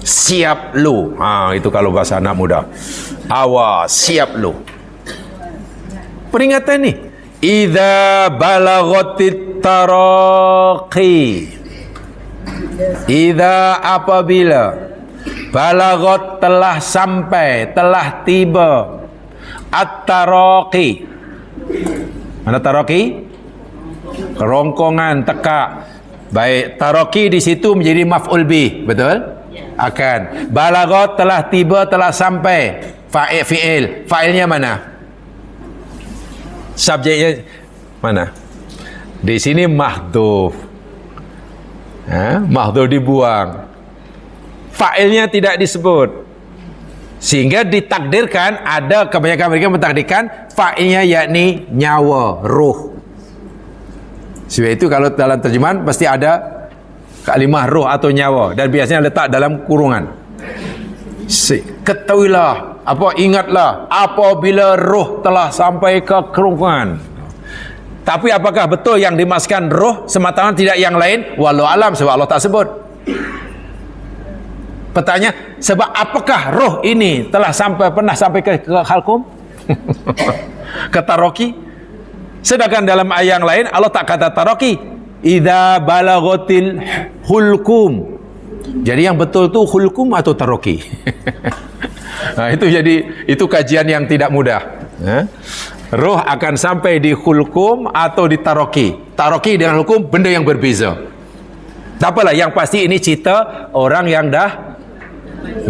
siap lu. Itu kalau bahasa anak muda. Awas, siap lu. Peringatan ni. Idza balaghatit taraqi. Idza apabila balaghat telah sampai, telah tiba, at-taraqi. Mana taraqi? Kerongkongan, tekak. Baik, taraqi di situ menjadi maf'ul bih, betul? Akan. Balaghat telah tiba, telah sampai. Fa'il, fi'il. Fa'ilnya mana? Subjeknya mana? Di sini mahdhuf. Mahdhuf dibuang. Fa'ilnya tidak disebut. Sehingga ditakdirkan, ada kebanyakan mereka mentakdirkan fa'ilnya yakni nyawa, ruh. Sebab itu kalau dalam terjemahan pasti ada kalimah ruh atau nyawa, dan biasanya letak dalam kurungan. Ketahuilah, ingatlah apabila ruh telah sampai ke kerongkongan. Tapi apakah betul yang dimaksudkan ruh semata-mata, tidak yang lain? Wallahu alam, sebab Allah tak sebut. Pertanyaan, sebab apakah roh ini telah pernah sampai ke halkum? Ke taraqi? Sedangkan dalam ayat yang lain Allah tak kata taraqi. Idza balaghatil hulkum. Jadi yang betul tu hulkum atau taraqi? Itu kajian yang tidak mudah. Roh akan sampai di hulkum atau di taraqi. Taraqi dengan hukum benda yang berbeza. Tak apalah, yang pasti ini cerita orang yang dah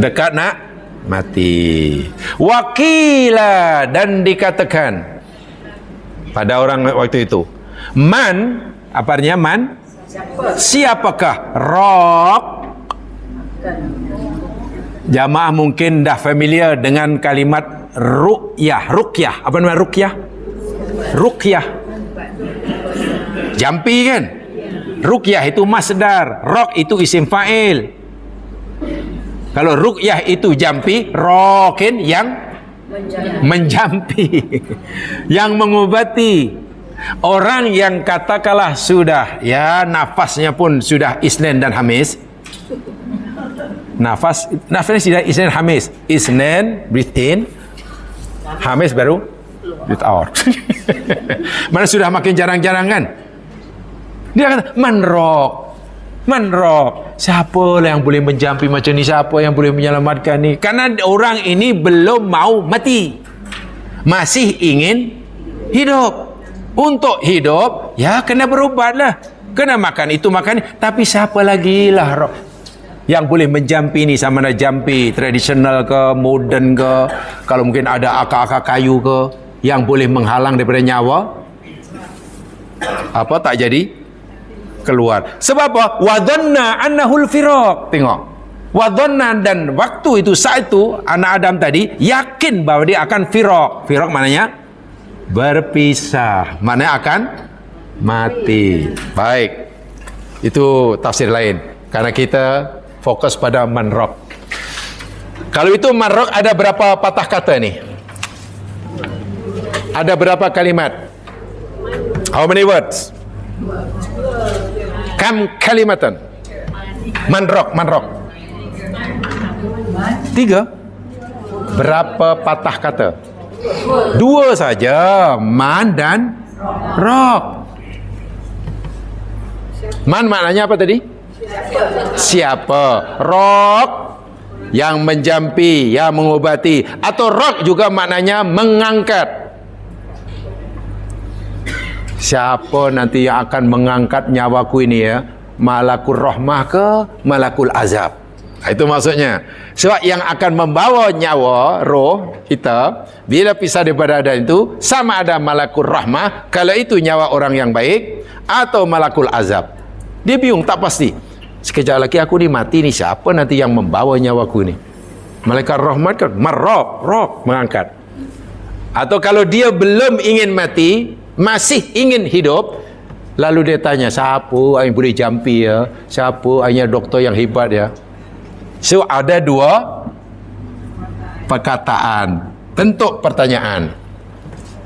dekat nak mati. Wakila, dan dikatakan pada orang waktu itu, man, apa artinya man? Siapakah? Raq. Jamaah mungkin dah familiar dengan kalimat ruqyah. Ruqyah, apa nama ruqyah? Ruqyah, jampi kan? Ruqyah itu masdar, raq itu isim fa'il. Kalau ruqyah itu jampi, raqin yang menjampi, yang mengobati. Orang yang katakanlah sudah, ya nafasnya pun sudah Isnin dan Hamis. Nafasnya sudah Isnin Hamis. Isnin breathe in, Hamis baru breathe out. Mana sudah makin jarang-jarang kan? Dia kata manrok. Siapa yang boleh menjampi macam ni? Siapa yang boleh menyelamatkan ni? Karena orang ini belum mau mati, masih ingin hidup. Untuk hidup, ya kena berubatlah, kena makan itu makan ini. Tapi siapa lagi lah yang boleh menjampi ni? Sama ada jampi tradisional ke, moden ke, kalau mungkin ada akar-akar kayu ke, yang boleh menghalang daripada nyawa, tak jadi keluar. Sebab apa? Wa dhanna annahul firaq. Tengok, Wadhanna, dan waktu itu, saat itu anak Adam tadi yakin bahwa dia akan firaq. Firaq maknanya berpisah, maknanya akan mati. Baik, itu tafsir lain karena kita fokus pada manraq. Kalau itu manraq, ada berapa patah kata nih? Ada berapa kalimat? How many words? Kam kalimatan? Manraq. 3. Berapa patah kata? 2 saja. Man dan raq. Man maknanya apa tadi? Siapa? Raq yang menjampi, yang mengobati. Atau raq juga maknanya mengangkat. Siapa nanti yang akan mengangkat nyawaku ini ya? Malakul rahmah ke malakul azab? Itu maksudnya. Sebab yang akan membawa nyawa, roh kita, bila pisah daripada badan itu, sama ada malakul rahmah, kalau itu nyawa orang yang baik, atau malakul azab. Dia bingung, tak pasti. Sekejap lagi aku ni mati ni, siapa nanti yang membawa nyawaku ni? Malaikat rahmat kan roh mengangkat. Atau kalau dia belum ingin mati, masih ingin hidup, lalu dia tanya, siapa yang boleh jampi ya? Siapa hanya doktor yang hebat ya? So ada 2 perkataan, bentuk pertanyaan.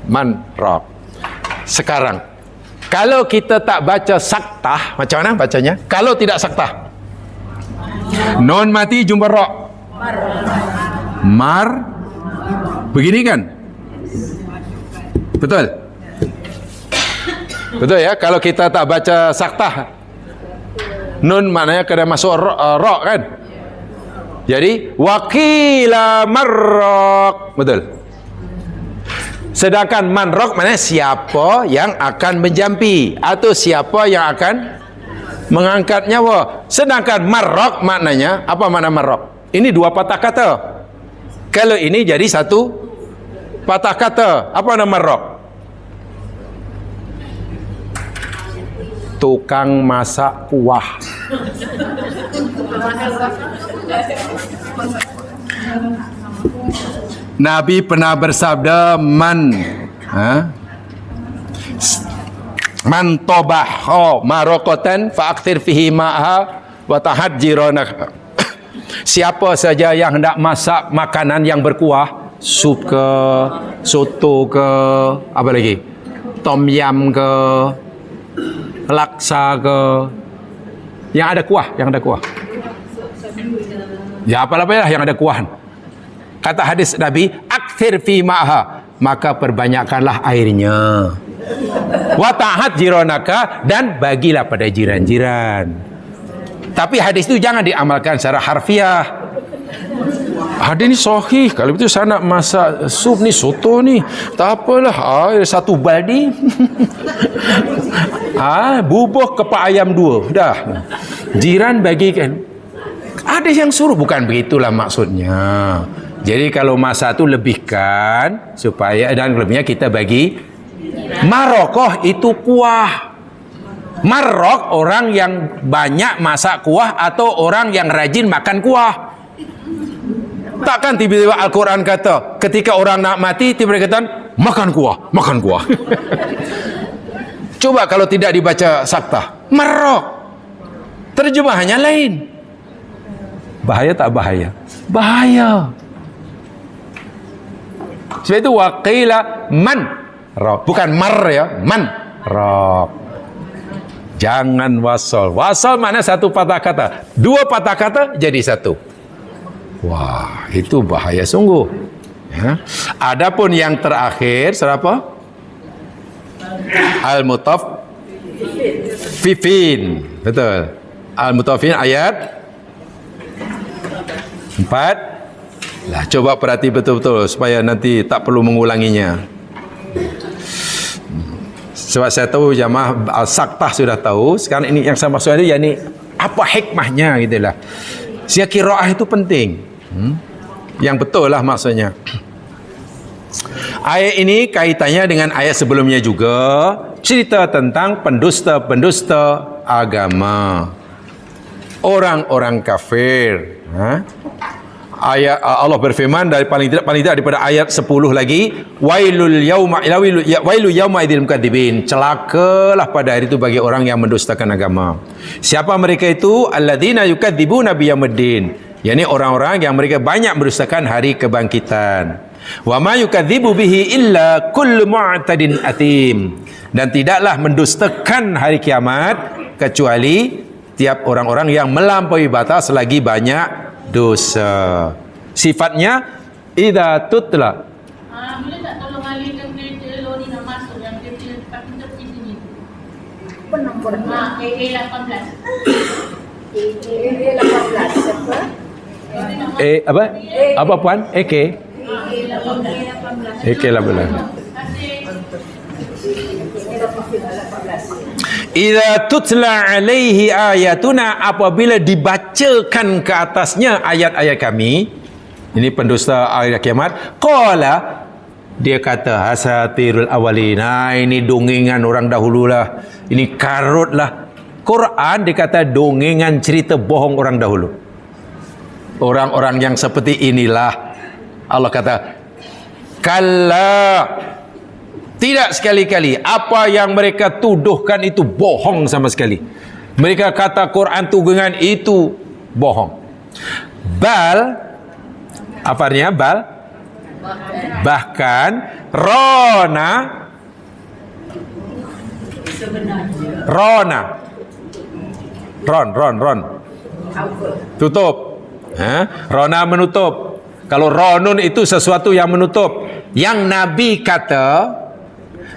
Man raq. Sekarang kalau kita tak baca saktah, macam mana bacanya? Kalau tidak saktah, non mati jumpa raq. Mar. Begini kan? Betul? Betul ya? Kalau kita tak baca saktah, nun maknanya kena masuk raq kan? Jadi waqila marraq. Betul. Sedangkan manraq maknanya siapa yang akan menjampi atau siapa yang akan mengangkat nyawa. Sedangkan marraq maknanya, apa makna marraq? Ini 2 patah kata. Kalau ini jadi 1 patah kata. Apa nama marraq? Tukang masak kuah. Nabi pernah bersabda, man tobaho marokatan fa'akthir fihi ma'ha wa tahad jiranaka. Siapa saja yang hendak masak makanan yang berkuah, sup ke, soto ke, apa lagi, tom yam ke, laksa ke, yang ada kuah, ya apalah yang ada kuah. Kata hadis Nabi, akthir fi ma'ha, maka perbanyakkanlah airnya. Wa ta'hat jiranaka, dan bagilah pada jiran-jiran. Tapi hadis itu jangan diamalkan secara harfiah. Hadis ini sahih, kalau begitu saya nak masak sup ni, soto ni, tak apalah, air 1 baldi. Bubuh kepak ayam 2, dah. Jiran bagikan. Ada yang suruh, bukan begitulah maksudnya. Jadi kalau masak tu lebihkan supaya, dan lebihnya kita bagi. Marokoh itu kuah. Marraq orang yang banyak masak kuah atau orang yang rajin makan kuah. Takkan tiba-tiba Al-Quran kata ketika orang nak mati tiba-tiba kata makan kuah. Coba kalau tidak dibaca saktah, marraq, terjemahannya lain. Bahaya tak bahaya? Bahaya. Sebab itu waqila man raq, bukan mar ya, man raq. Jangan wasal. Wasal mana 1 patah kata, 2 patah kata jadi 1. Wah, itu bahaya sungguh. Ya. Adapun yang terakhir, siapa? Al-Mutaffifin. Betul. Al-Mutaffifin ayat 4. Lah, coba perhati betul-betul supaya nanti tak perlu mengulanginya. Sebab saya tahu jamaah saktah sudah tahu. Sekarang ini yang saya maksud ini, yakni apa hikmahnya gitulah. Sia qiraah itu penting. Yang betul lah maksudnya. Ayat ini kaitannya dengan ayat sebelumnya juga, cerita tentang pendusta-pendusta agama. Orang-orang kafir Ayat Allah berfirman dari paling tidak daripada ayat 10 lagi, wailu yauma idzil mukadzibin, celakalah pada hari itu bagi orang yang mendustakan agama. Siapa mereka itu? Alladzina yukadzibuna biyaumiddin, yakni orang-orang yang mereka banyak mendustakan hari kebangkitan. Wa ma yukadzibu bihi illa kullu mu'tadin athim, dan tidaklah mendustakan hari kiamat kecuali tiap orang-orang yang melampaui batas lagi banyak dosa. Sifatnya idza tutla. Boleh tak tolong alihkan kereta lori nak masuk yang kereta parking tepi sini? Apa nombor? AA18. AA18 siapa? Apa? Apa puan? AK? AA18. AK 18. Idza tutla alaihi ayatuna, apabila dibacakan ke atasnya ayat-ayat kami, ini pendusta hari kiamat, qala, dia kata asatirul awalin, ini dongengan orang dahululah, ini karutlah. Quran dikata dongengan, cerita bohong orang dahulu. Orang-orang yang seperti inilah Allah kata kalla, tidak sekali-kali apa yang mereka tuduhkan itu bohong sama sekali. Mereka kata Quran tunggangan itu bohong. Bal, apa artinya bal? Bahkan rona ron tutup. Rona menutup. Kalau ronun itu sesuatu yang menutup. Yang Nabi kata,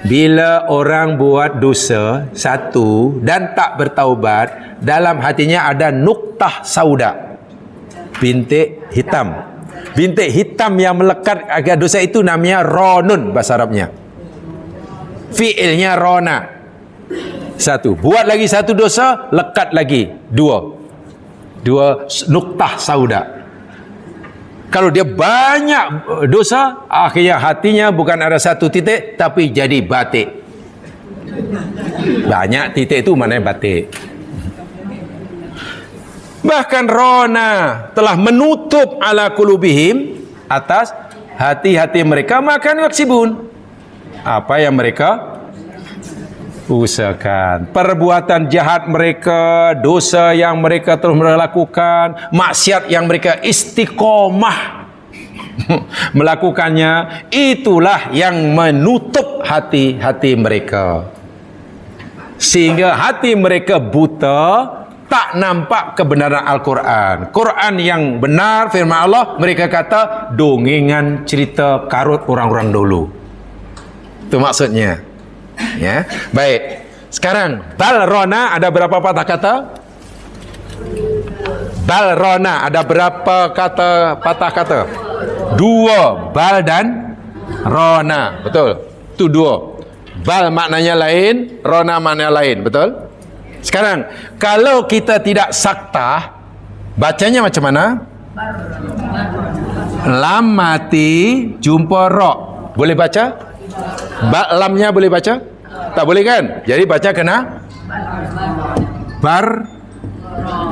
bila orang buat dosa satu dan tak bertaubat, dalam hatinya ada nuktah sauda, bintik hitam. Bintik hitam yang melekat agar dosa itu namanya ronun bahasa Arabnya. Fi'ilnya rona. Satu. Buat lagi satu dosa, lekat lagi dua nuktah sauda. Kalau dia banyak dosa, akhirnya hatinya bukan ada satu titik tapi jadi batik. Banyak titik itu mana batik. Bahkan rona telah menutup ala qulubihim, atas hati-hati mereka, makan yaksibun, apa yang mereka usahakan. Perbuatan jahat mereka, dosa yang mereka terus melakukan, maksiat yang mereka istiqomah melakukannya, itulah yang menutup hati-hati mereka, sehingga hati mereka buta, tak nampak kebenaran Al-Quran. Quran yang benar, firman Allah, mereka kata dongengan cerita karut orang-orang dulu. Itu maksudnya. Ya, baik. Sekarang balrona ada berapa patah kata? Balrona ada berapa patah kata? Dua. Bal dan rona. Betul. Itu dua. Bal maknanya lain, rona maknanya lain. Betul? Sekarang kalau kita tidak saktah, bacanya macam mana? Lam mati jumpa ro. Boleh baca? Lamnya boleh baca? Tak boleh kan? Jadi baca kena bar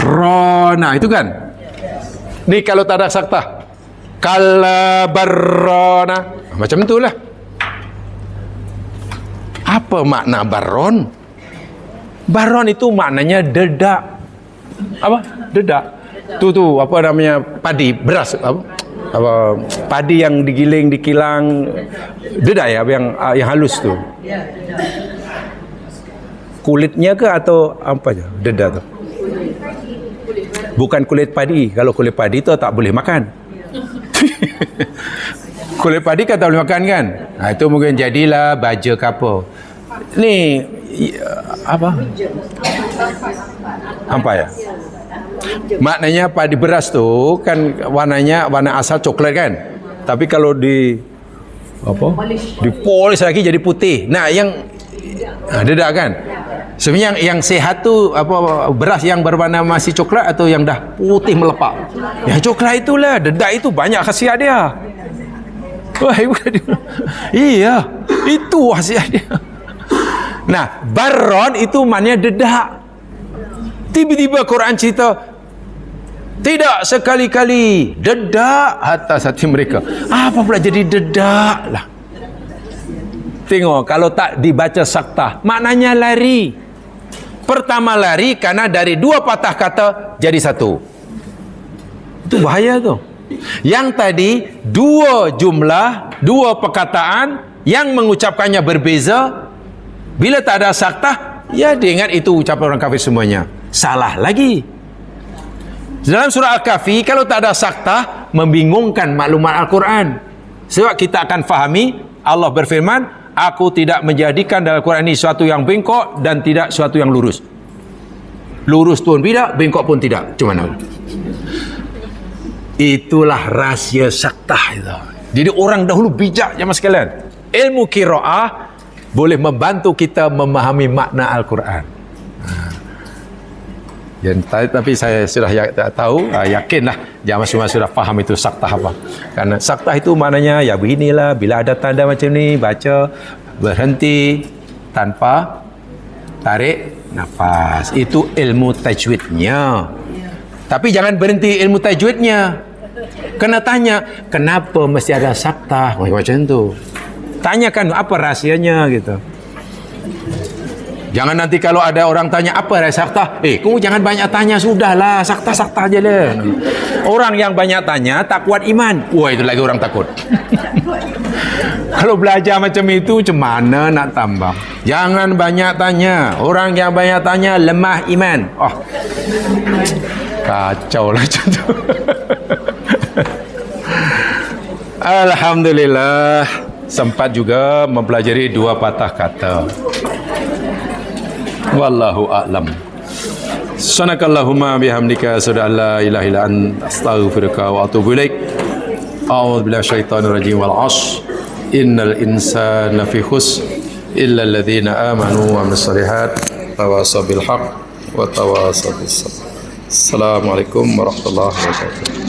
rona, itu kan? Ni kalau tak ada saktah, kala barrona, macam itulah. Apa makna baron? Baron itu maknanya dedak. Apa? Dedak. Tu apa namanya? Padi, beras, apa padi yang digiling, dikilang, dedak ya, yang halus tu. Kulitnya ke atau apa aja? Dedak tu. Bukan kulit padi. Kalau kulit padi tu tak boleh makan. Kulit padi kan tak boleh makan kan? Itu mungkin jadilah baja ke apa. Ni apa? Apa ya? Maknanya padi beras tu kan warnanya warna asal coklat kan. Tapi kalau di apa? Dipolis lagi jadi putih. Nah, yang dedak kan. Sebenarnya yang sehat tu apa, beras yang berwarna masih coklat atau yang dah putih melepak? Yang coklat itulah, dedak itu banyak khasiat dia. Wah, iya, itu khasiat dia. Nah, baron itu maknanya dedak. Tiba-tiba Quran cerita Tidak sekali-kali. Dedak atas hati mereka. Apa pula jadi dedak lah? Tengok, kalau tak dibaca saktah, maknanya lari. Pertama lari karena dari dua patah kata jadi satu. Itu bahaya tu. Yang tadi dua jumlah, dua perkataan yang mengucapkannya berbeza. Bila tak ada saktah, ya dia ingat itu ucapan orang kafir semuanya. Salah lagi. Dalam surah Al-Kahfi, kalau tak ada saktah, membingungkan maklumat Al-Quran. Sebab kita akan fahami, Allah berfirman, aku tidak menjadikan dalam Al-Quran ini sesuatu yang bengkok dan tidak sesuatu yang lurus. Lurus pun tidak, bengkok pun tidak. Cuma mana? Itulah rahsia saktah itu. Jadi orang dahulu bijak jemaah sekalian. Ilmu qiraah boleh membantu kita memahami makna Al-Quran. Tapi saya sudah tahu, yakinlah jamaah semua sudah faham itu saktah apa. Karena saktah itu maknanya ya beginilah, bila ada tanda macam ni baca berhenti tanpa tarik nafas. Itu ilmu tajwidnya. Tapi jangan berhenti ilmu tajwidnya. Kena tanya, kenapa mesti ada saktah? Macam tu. Tanyakan apa rahsianya gitu. Jangan nanti kalau ada orang tanya apa rahsia saktah, kamu jangan banyak tanya, sudahlah, saktah-saktah aja deh. Orang yang banyak tanya tak kuat iman. Wah, itu lagi orang takut. Kalau belajar macam itu, macam mana nak tambah? Jangan banyak tanya. Orang yang banyak tanya lemah iman. Oh, kacau lah macam tu. Alhamdulillah, sempat juga mempelajari dua patah kata. Wallahu a'lam. Subhanakallahumma bihamdika asyhadu an la ilaha illa anta astaghfiruka wa atubu ilaik. A'udzu billahi syaitanir rajim wal 'ashr. Innal insana fi khusr illa alladhina amanu wa amilus solihat tawasaw bil haqq wa tawasaw bis sabr. Assalamualaikum warahmatullahi wabarakatuh.